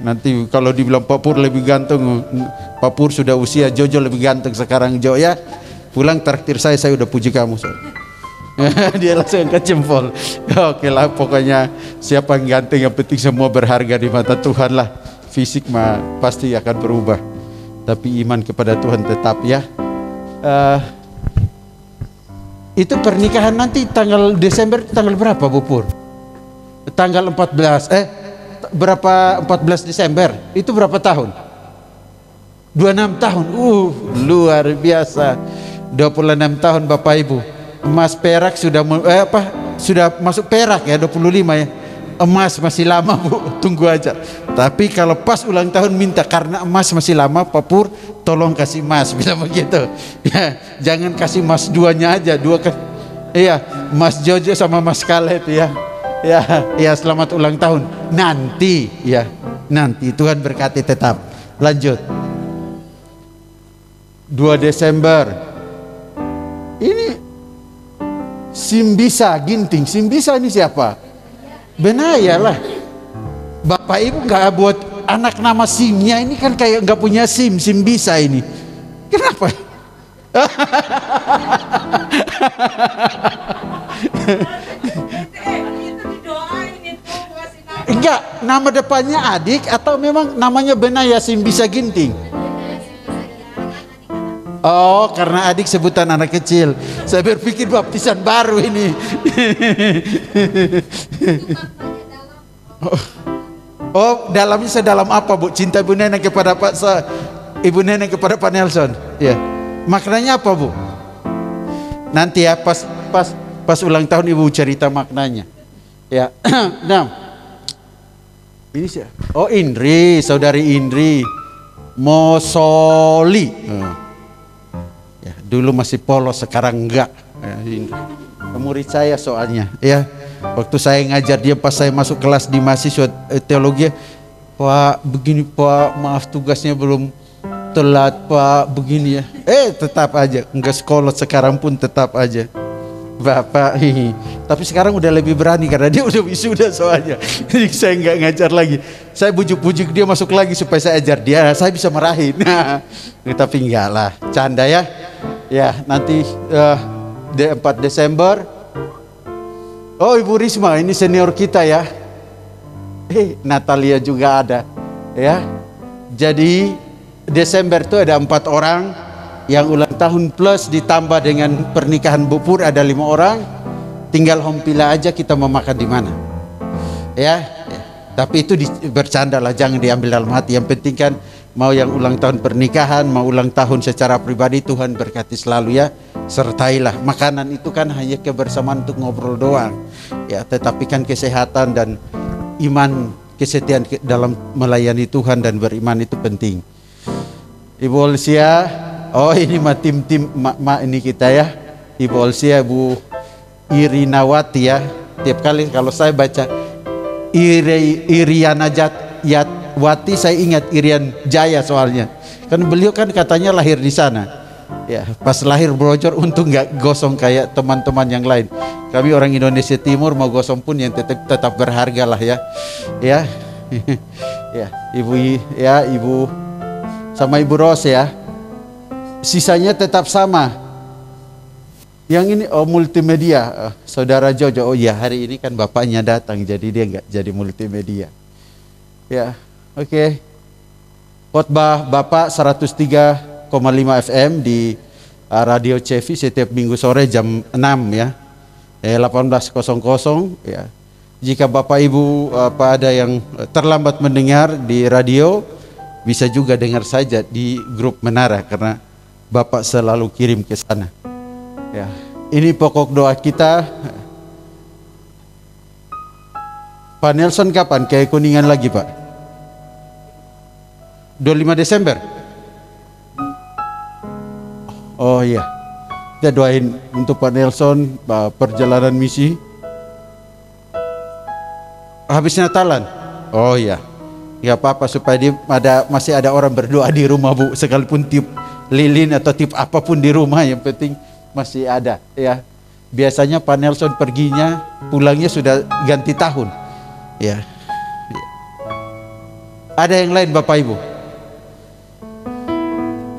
nanti kalau dibilang Pak Pur lebih ganteng, Pak Pur sudah usia, Jojo lebih ganteng sekarang, Jo, ya. Pulang traktir saya udah puji kamu. Dia langsung angkat jempol. Oke lah, pokoknya siapa yang ganteng, yang penting semua berharga di mata Tuhan lah. Fisik mah pasti akan berubah, tapi iman kepada Tuhan tetap, ya. Itu pernikahan nanti tanggal Desember, tanggal berapa Bu Pur? Tanggal 14, berapa 14 Desember, itu berapa tahun? 26 tahun, luar biasa. 26 tahun Bapak Ibu. Emas perak sudah masuk perak ya, 25 ya. Emas masih lama Bu, tunggu aja. Tapi kalau pas ulang tahun minta, karena emas masih lama, Pak Pur tolong kasih emas, bilang begitu. Ya, jangan kasih emas duanya aja, kan. Iya, Mas Jojo sama Mas Kale itu, ya. Ya, selamat ulang tahun. Nanti Tuhan berkati tetap. Lanjut. 2 Desember. Ini Simbisa Ginting. Simbisa ini siapa? Benaya lah. Bapak Ibu nggak buat anak nama Simnya, ini kan kayak nggak punya SIM. Simbisa ini. Kenapa? Enggak, nama depannya Adik atau memang namanya Benaya Simbisa Ginting? Oh, karena Adik sebutan anak kecil. Saya berpikir baptisan baru ini. Oh, dalamnya sedalam apa, Bu? Cinta Ibu Neneng kepada Ibu Neneng kepada Pak Nelson. Ya. Maknanya apa, Bu? Nanti ya pas ulang tahun Ibu cerita maknanya. Ya. Nah. Ini sih. Oh, Indri, saudari Indri. Mosoli. Ya, dulu masih polos, sekarang enggak. Ya, Indri. Murid saya soalnya, ya. Waktu saya ngajar dia pas saya masuk kelas di mahasiswa teologi, Pak begini Pak, maaf tugasnya belum telat Pak, begini ya. Tetap aja, enggak sekolah sekarang pun tetap aja. Bapak, tapi sekarang udah lebih berani karena dia udah wisuda soalnya. Jadi saya enggak ngajar lagi. Saya bujuk-bujuk dia masuk lagi supaya saya ajar dia, saya bisa marahin. Tapi enggak lah, canda ya. Ya, nanti 4 Desember. Oh, Ibu Risma, ini senior kita ya. Natalia juga ada ya. Jadi Desember itu ada 4 orang yang ulang tahun plus ditambah dengan pernikahan Bu Pur ada 5 orang. Tinggal home pila aja kita mau makan di mana. Ya. Tapi itu bercanda lah, jangan diambil dalam hati. Yang penting kan mau yang ulang tahun pernikahan, mau ulang tahun secara pribadi, Tuhan berkati selalu ya. Sertailah. Makanan itu kan hanya kebersamaan untuk ngobrol doang. Ya, tetapi kan kesehatan dan iman, kesetiaan dalam melayani Tuhan dan beriman itu penting. Ibu Olsia, oh ini mah tim ini kita ya. Ibu Olsia, Ibu Irinawati ya. Tiap kali kalau saya baca Iriana Wati, saya ingat Irian Jaya soalnya. Kan beliau kan katanya lahir di sana. Ya, pas lahir brojor, untung nggak gosong kayak teman-teman yang lain. Kami orang Indonesia Timur mau gosong pun yang tetap berharga lah ya. Ya, ya Ibu sama Ibu Ros ya. Sisanya tetap sama. Yang ini multimedia, Saudara Jojo. Oh ya, hari ini kan bapaknya datang, jadi dia nggak jadi multimedia. Ya, oke. Khotbah Bapak 103,5 FM di Radio Cevi setiap minggu sore jam 6 ya. 18.00 ya. Jika Bapak Ibu ada yang terlambat mendengar di radio, bisa juga dengar saja di grup Menara karena Bapak selalu kirim ke sana. Ya, ini pokok doa kita. Pak Nelson kapan ke Kuningan lagi, Pak? 25 Desember. Oh iya. Kita doain untuk Pak Nelson perjalanan misi. Habis Natalan. Oh iya. Enggak apa-apa supaya dia masih ada orang berdoa di rumah, Bu, sekalipun tiup lilin atau tiup apapun di rumah, yang penting masih ada ya. Biasanya Pak Nelson perginya pulangnya sudah ganti tahun. Ya. Ada yang lain Bapak Ibu?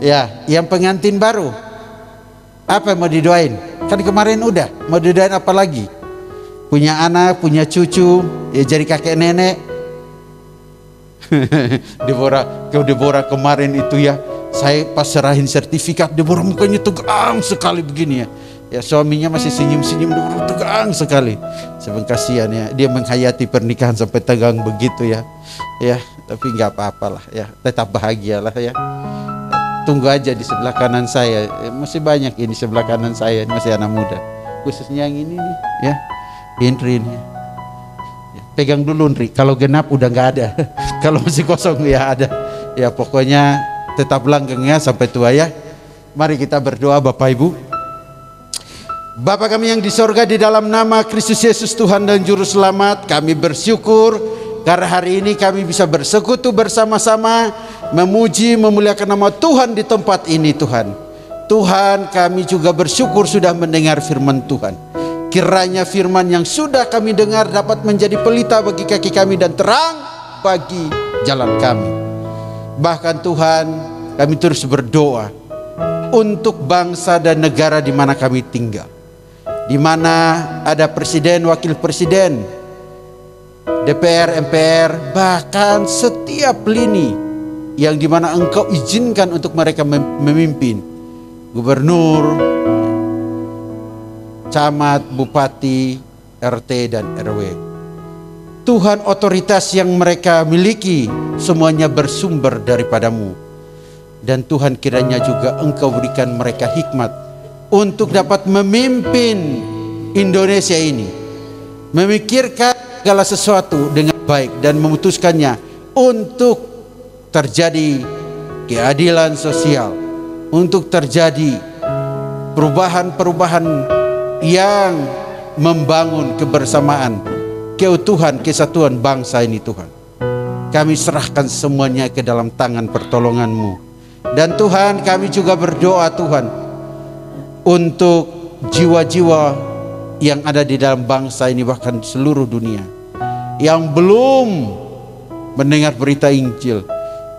Ya, yang pengantin baru. Apa yang mau didoain? Kan kemarin udah, mau didoain apa lagi? Punya anak, punya cucu, ya jadi kakek nenek. Deborah kemarin itu ya, saya pas serahin sertifikat, Deborah mukanya tegang sekali begini ya. Ya suaminya masih senyum-senyum, Deborah tegang sekali. Sebab kasihan ya, dia menghayati pernikahan sampai tegang begitu ya. Ya, tapi nggak apa-apalah ya, tetap bahagialah ya. Tunggu aja di sebelah kanan saya, masih banyak ini sebelah kanan saya, masih anak muda. Khususnya yang ini nih ya, Indri nih. Pegang dulu Indri, kalau genap udah nggak ada. Kalau masih kosong ya ada. Ya pokoknya tetap langgeng ya sampai tua ya. Mari kita berdoa Bapak Ibu. Bapa kami yang di sorga, di dalam nama Kristus Yesus Tuhan dan Juru Selamat, kami bersyukur karena hari ini kami bisa bersekutu bersama-sama memuji memuliakan nama Tuhan di tempat ini Tuhan. Tuhan, kami juga bersyukur sudah mendengar firman Tuhan. Kiranya firman yang sudah kami dengar dapat menjadi pelita bagi kaki kami dan terang bagi jalan kami. Bahkan Tuhan, kami terus berdoa untuk bangsa dan negara di mana kami tinggal, di mana ada presiden, wakil presiden, DPR, MPR, bahkan setiap lini yang dimana Engkau izinkan untuk mereka memimpin, gubernur, camat, bupati, RT dan RW. Tuhan, otoritas yang mereka miliki semuanya bersumber daripadamu. Dan Tuhan, kiranya juga Engkau berikan mereka hikmat untuk dapat memimpin Indonesia ini, memikirkan segala sesuatu dengan baik dan memutuskannya untuk terjadi keadilan sosial, untuk terjadi perubahan-perubahan yang membangun kebersamaan, keutuhan, kesatuan bangsa ini. Tuhan, kami serahkan semuanya ke dalam tangan pertolongan-Mu. Dan Tuhan, kami juga berdoa Tuhan untuk jiwa-jiwa yang ada di dalam bangsa ini, bahkan seluruh dunia, yang belum mendengar berita Injil.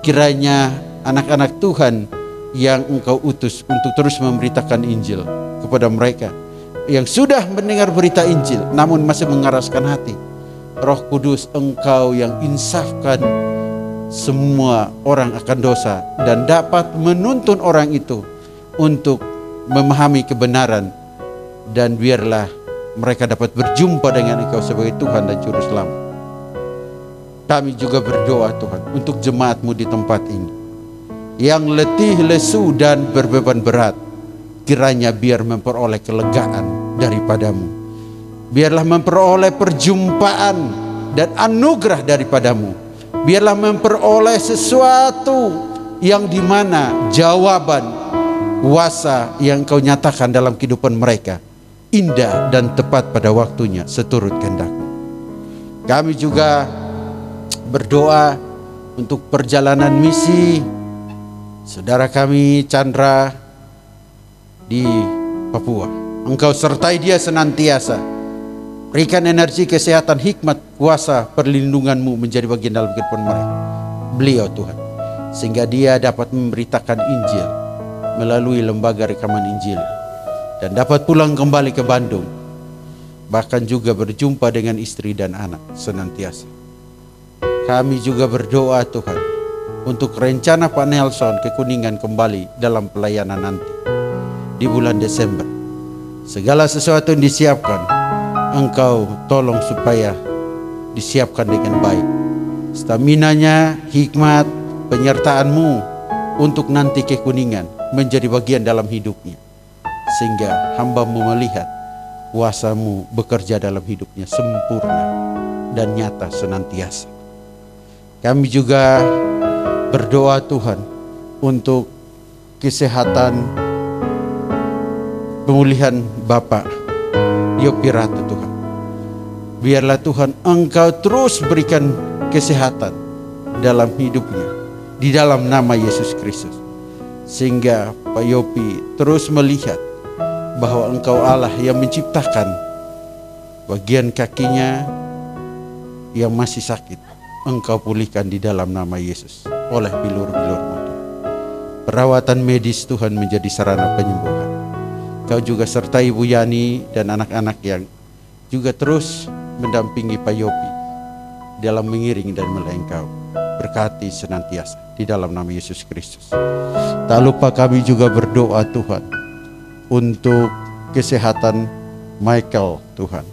Kiranya anak-anak Tuhan yang Engkau utus untuk terus memberitakan Injil kepada mereka yang sudah mendengar berita Injil namun masih mengeraskan hati. Roh Kudus, Engkau yang insafkan semua orang akan dosa dan dapat menuntun orang itu untuk memahami kebenaran, dan biarlah mereka dapat berjumpa dengan Engkau sebagai Tuhan dan Juru Selamat. Kami juga berdoa Tuhan untuk jemaat-Mu di tempat ini yang letih, lesu dan berbeban berat. Kiranya biar memperoleh kelegaan daripadamu, biarlah memperoleh perjumpaan dan anugerah daripadamu, biarlah memperoleh sesuatu yang dimana jawaban kuasa yang Kau nyatakan dalam kehidupan mereka indah dan tepat pada waktunya seturut kehendak-Mu. Kami juga berdoa untuk perjalanan misi saudara kami Chandra di Papua. Engkau sertai dia senantiasa. Berikan energi, kesehatan, hikmat, kuasa, perlindungan-Mu menjadi bagian dalam kehidupan mereka. Beliau Tuhan, sehingga dia dapat memberitakan Injil melalui lembaga rekaman Injil dan dapat pulang kembali ke Bandung, bahkan juga berjumpa dengan istri dan anak senantiasa. Kami juga berdoa Tuhan untuk rencana Pak Nelson ke Kuningan kembali dalam pelayanan nanti di bulan Desember. Segala sesuatu yang disiapkan, Engkau tolong supaya disiapkan dengan baik. Staminanya, hikmat, penyertaan-Mu untuk nanti ke Kuningan menjadi bagian dalam hidupnya, sehingga hamba-Mu melihat kuasa-Mu bekerja dalam hidupnya sempurna dan nyata senantiasa. Kami juga berdoa Tuhan untuk kesehatan, pemulihan Bapak Yopi Ratu Tuhan. Biarlah Tuhan Engkau terus berikan kesehatan dalam hidupnya di dalam nama Yesus Kristus, sehingga Pak Yopi terus melihat bahwa Engkau Allah yang menciptakan bagian kakinya yang masih sakit. Engkau pulihkan di dalam nama Yesus oleh bilur-bilur-Mu Tuhan. Perawatan medis Tuhan menjadi sarana penyembuhan. Kau juga sertai Ibu Yani dan anak-anak yang juga terus mendampingi Pak Yopi dalam mengiring dan melayani Engkau. Berkati senantiasa di dalam nama Yesus Kristus. Tak lupa kami juga berdoa Tuhan untuk kesehatan Michael Tuhan.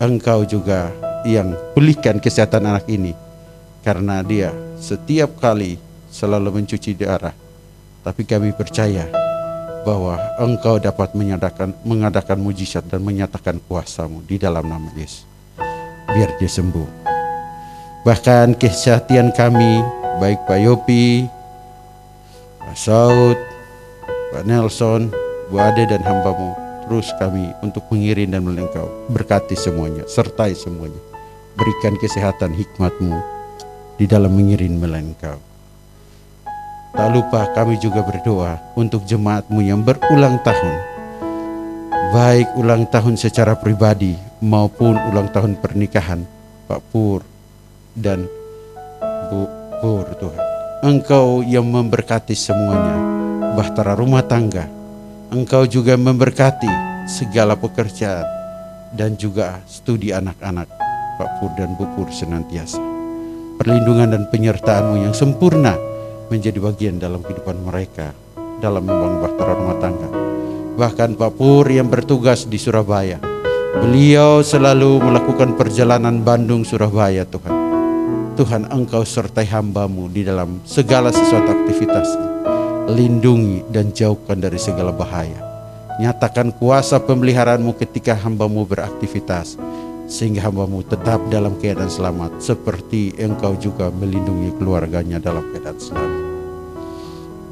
Engkau juga yang pulihkan kesehatan anak ini, karena dia setiap kali selalu mencuci darah. Tapi kami percaya bahwa Engkau dapat mengadakan mujizat dan menyatakan kuasa-Mu di dalam nama Yesus. Biar dia sembuh. Bahkan kesehatan kami, baik Pak Yopi, Pak Saud, Pak Nelson, Bu Ade dan hamba-Mu, terus kami untuk mengiring dan melayani Engkau. Berkati semuanya, sertai semuanya. Berikan kesehatan, hikmat-Mu di dalam mengiring melayani Engkau. Tak lupa kami juga berdoa untuk jemaat-Mu yang berulang tahun, baik ulang tahun secara pribadi maupun ulang tahun pernikahan Pak Pur dan Bu Pur Tuhan. Engkau yang memberkati semuanya, bahtera rumah tangga. Engkau juga memberkati segala pekerjaan dan juga studi anak-anak Pak Pur dan Bu Pur senantiasa. Perlindungan dan penyertaan-Mu yang sempurna menjadi bagian dalam kehidupan mereka dalam membangun bahtera rumah tangga. Bahkan Pak Pur yang bertugas di Surabaya, Beliau selalu melakukan perjalanan Bandung-Surabaya Tuhan. Tuhan, Engkau sertai hamba-Mu di dalam segala sesuatu aktivitasnya. Lindungi dan jauhkan dari segala bahaya. Nyatakan kuasa pemeliharaan-Mu ketika hamba-Mu beraktivitas, sehingga hamba-Mu tetap dalam keadaan selamat, seperti Engkau juga melindungi keluarganya dalam keadaan selamat.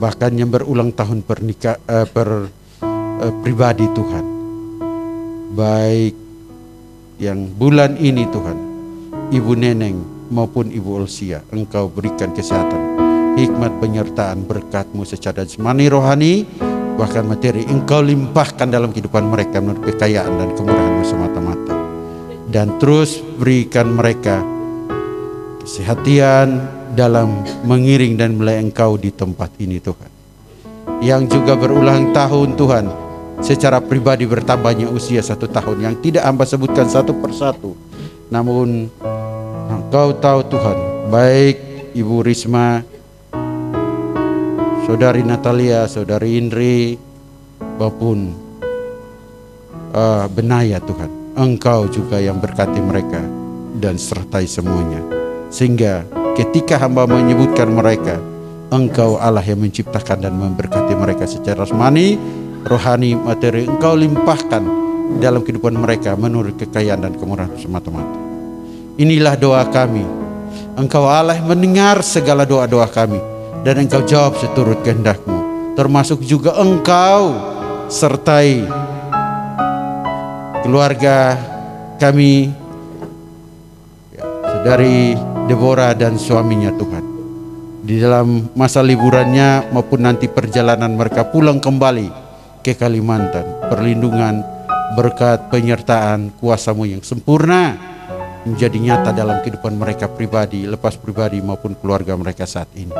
Bahkan yang berulang tahun pribadi Tuhan, baik yang bulan ini Tuhan, Ibu Neneng maupun Ibu Olsia, Engkau berikan kesehatan, hikmat, penyertaan, berkat-Mu secara jasmani, rohani, bahkan materi. Engkau limpahkan dalam kehidupan mereka menurut kekayaan dan kemurahan-Mu semata-mata. Dan terus berikan mereka kesehatan dalam mengiring dan melayani Engkau di tempat ini Tuhan. Yang juga berulang tahun Tuhan, secara pribadi bertambahnya usia 1 tahun, yang tidak hamba sebutkan satu persatu, namun Engkau tahu Tuhan, baik Ibu Risma, Saudari Natalia, Saudari Indri, maupun Benaya Tuhan, Engkau juga yang berkati mereka dan sertai semuanya, sehingga ketika hamba menyebutkan mereka, Engkau Allah yang menciptakan dan memberkati mereka secara jasmani, rohani, materi. Engkau limpahkan dalam kehidupan mereka menurut kekayaan dan kemurahan semata-mata. Inilah doa kami. Engkau Allah yang mendengar segala doa-doa kami, dan Engkau jawab seturut kehendak-Mu. Termasuk juga Engkau sertai keluarga kami, Saudari Deborah dan suaminya Tuhan, di dalam masa liburannya maupun nanti perjalanan mereka pulang kembali ke Kalimantan. Perlindungan, berkat, penyertaan, kuasa-Mu yang sempurna menjadi nyata dalam kehidupan mereka pribadi, lepas pribadi maupun keluarga mereka saat ini,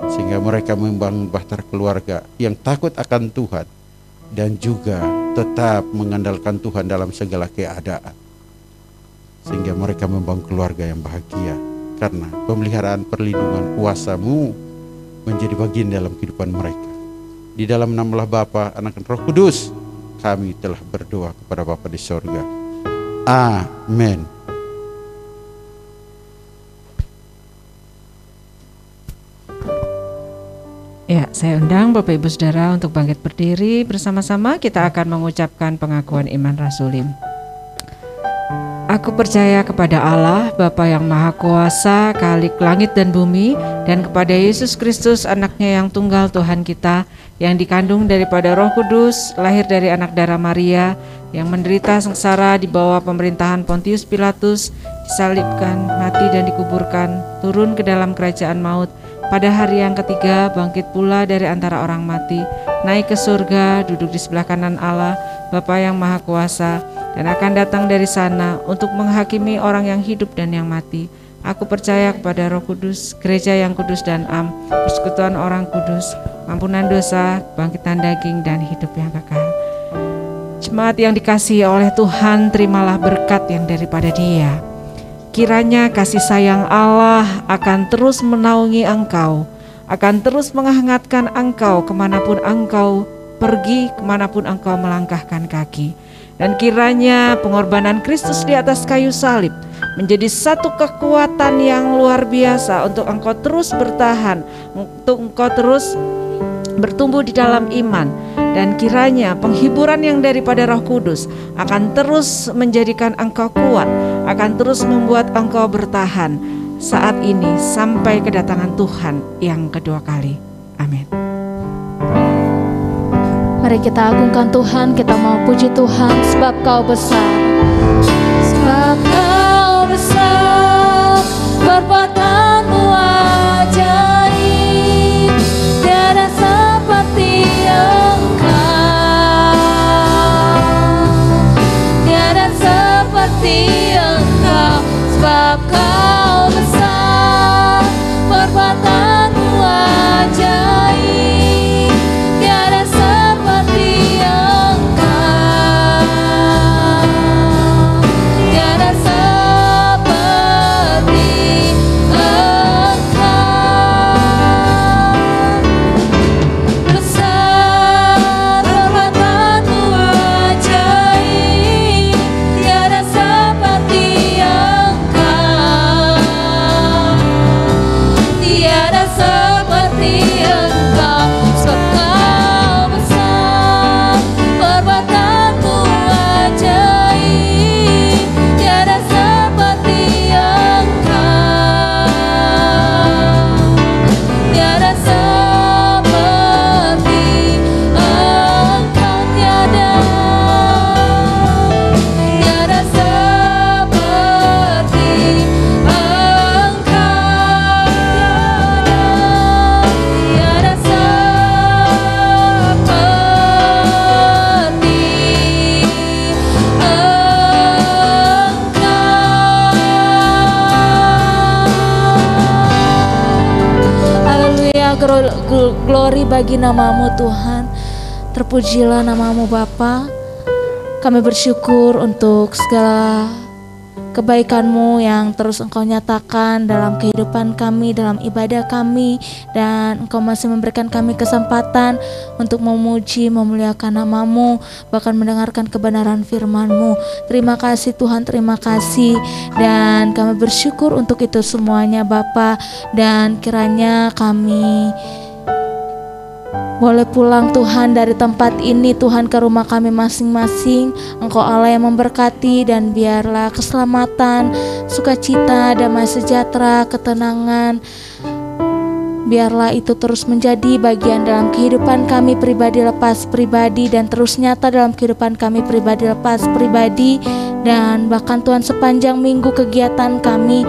sehingga mereka membangun bahtera keluarga yang takut akan Tuhan dan juga tetap mengandalkan Tuhan dalam segala keadaan, sehingga mereka membangun keluarga yang bahagia karena pemeliharaan, perlindungan, kuasa-Mu menjadi bagian dalam kehidupan mereka. Di dalam nama Bapa, Anak dan Roh Kudus, kami telah berdoa kepada Bapa di sorga. Amin. Ya, saya undang Bapak Ibu Saudara untuk bangkit berdiri bersama-sama. Kita akan mengucapkan pengakuan iman rasulim. Aku percaya kepada Allah, Bapa yang Maha Kuasa, Khalik langit dan bumi, dan kepada Yesus Kristus, Anaknya yang tunggal Tuhan kita, yang dikandung daripada Roh Kudus, lahir dari anak darah Maria, yang menderita sengsara di bawah pemerintahan Pontius Pilatus, disalibkan, mati dan dikuburkan, turun ke dalam kerajaan maut, pada hari yang ketiga bangkit pula dari antara orang mati, naik ke surga, duduk di sebelah kanan Allah, Bapa yang Maha Kuasa, dan akan datang dari sana untuk menghakimi orang yang hidup dan yang mati. Aku percaya kepada Roh Kudus, gereja yang kudus dan am, persekutuan orang kudus, ampunan dosa, bangkitan daging, dan hidup yang kekal. Jemaat yang dikasihi oleh Tuhan, terimalah berkat yang daripada Dia. Kiranya kasih sayang Allah akan terus menaungi engkau, akan terus menghangatkan engkau kemanapun engkau pergi, kemanapun engkau melangkahkan kaki. Dan kiranya pengorbanan Kristus di atas kayu salib menjadi satu kekuatan yang luar biasa untuk engkau terus bertahan, untuk engkau terus bertumbuh di dalam iman. Dan kiranya penghiburan yang daripada Roh Kudus akan terus menjadikan engkau kuat, akan terus membuat engkau bertahan saat ini sampai kedatangan Tuhan yang kedua kali. Amin. Mari kita agungkan Tuhan, kita mau puji Tuhan sebab Kau besar. Sebab Kau besar, perbuatan-Mu ajaib, tiada seperti Engkau, tiada seperti Engkau. Sebab Kau besar, perbuatan-Mu ajaib, tiada seperti Engkau, tiada seperti Engkau. glory bagi namamu Tuhan. Terpujilah namamu Bapa. Kami bersyukur untuk segala kebaikan-Mu yang terus Engkau nyatakan dalam kehidupan kami, dalam ibadah kami, dan Engkau masih memberikan kami kesempatan untuk memuji, memuliakan nama-Mu, bahkan mendengarkan kebenaran firman-Mu. Terima kasih Tuhan, terima kasih, dan kami bersyukur untuk itu semuanya Bapa. Dan kiranya kami boleh pulang Tuhan dari tempat ini Tuhan ke rumah kami masing-masing. Engkau Allah yang memberkati, dan biarlah keselamatan, sukacita, damai sejahtera, ketenangan, biarlah itu terus menjadi bagian dalam kehidupan kami pribadi lepas pribadi, dan terus nyata dalam kehidupan kami pribadi lepas pribadi. Dan bahkan Tuhan sepanjang minggu kegiatan kami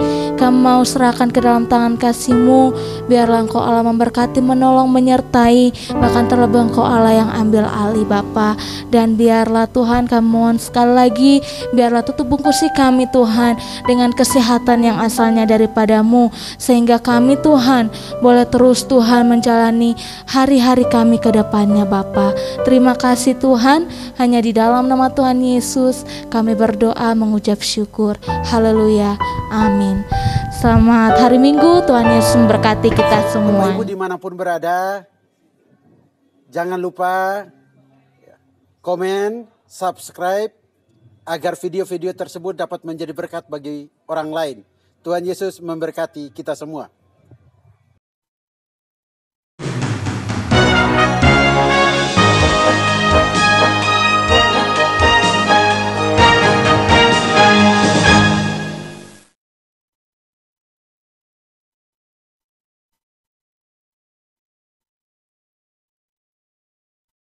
mau serahkan ke dalam tangan kasih-Mu. Biarlah Engkau Allah memberkati, menolong, menyertai, bahkan terlebih Engkau Allah yang ambil alih Bapa. Dan biarlah Tuhan kami mohon sekali lagi, biarlah tutup bungkusi kami Tuhan dengan kesehatan yang asalnya daripada-Mu, sehingga kami Tuhan boleh terus Tuhan menjalani hari-hari kami ke depannya Bapa. Terima kasih Tuhan, hanya di dalam nama Tuhan Yesus kami berdoa mengucap syukur. Haleluya, amin. Selamat hari Minggu, Tuhan Yesus memberkati kita semua. Bapak Ibu dimanapun berada, jangan lupa komen, subscribe, agar video-video tersebut dapat menjadi berkat bagi orang lain. Tuhan Yesus memberkati kita semua.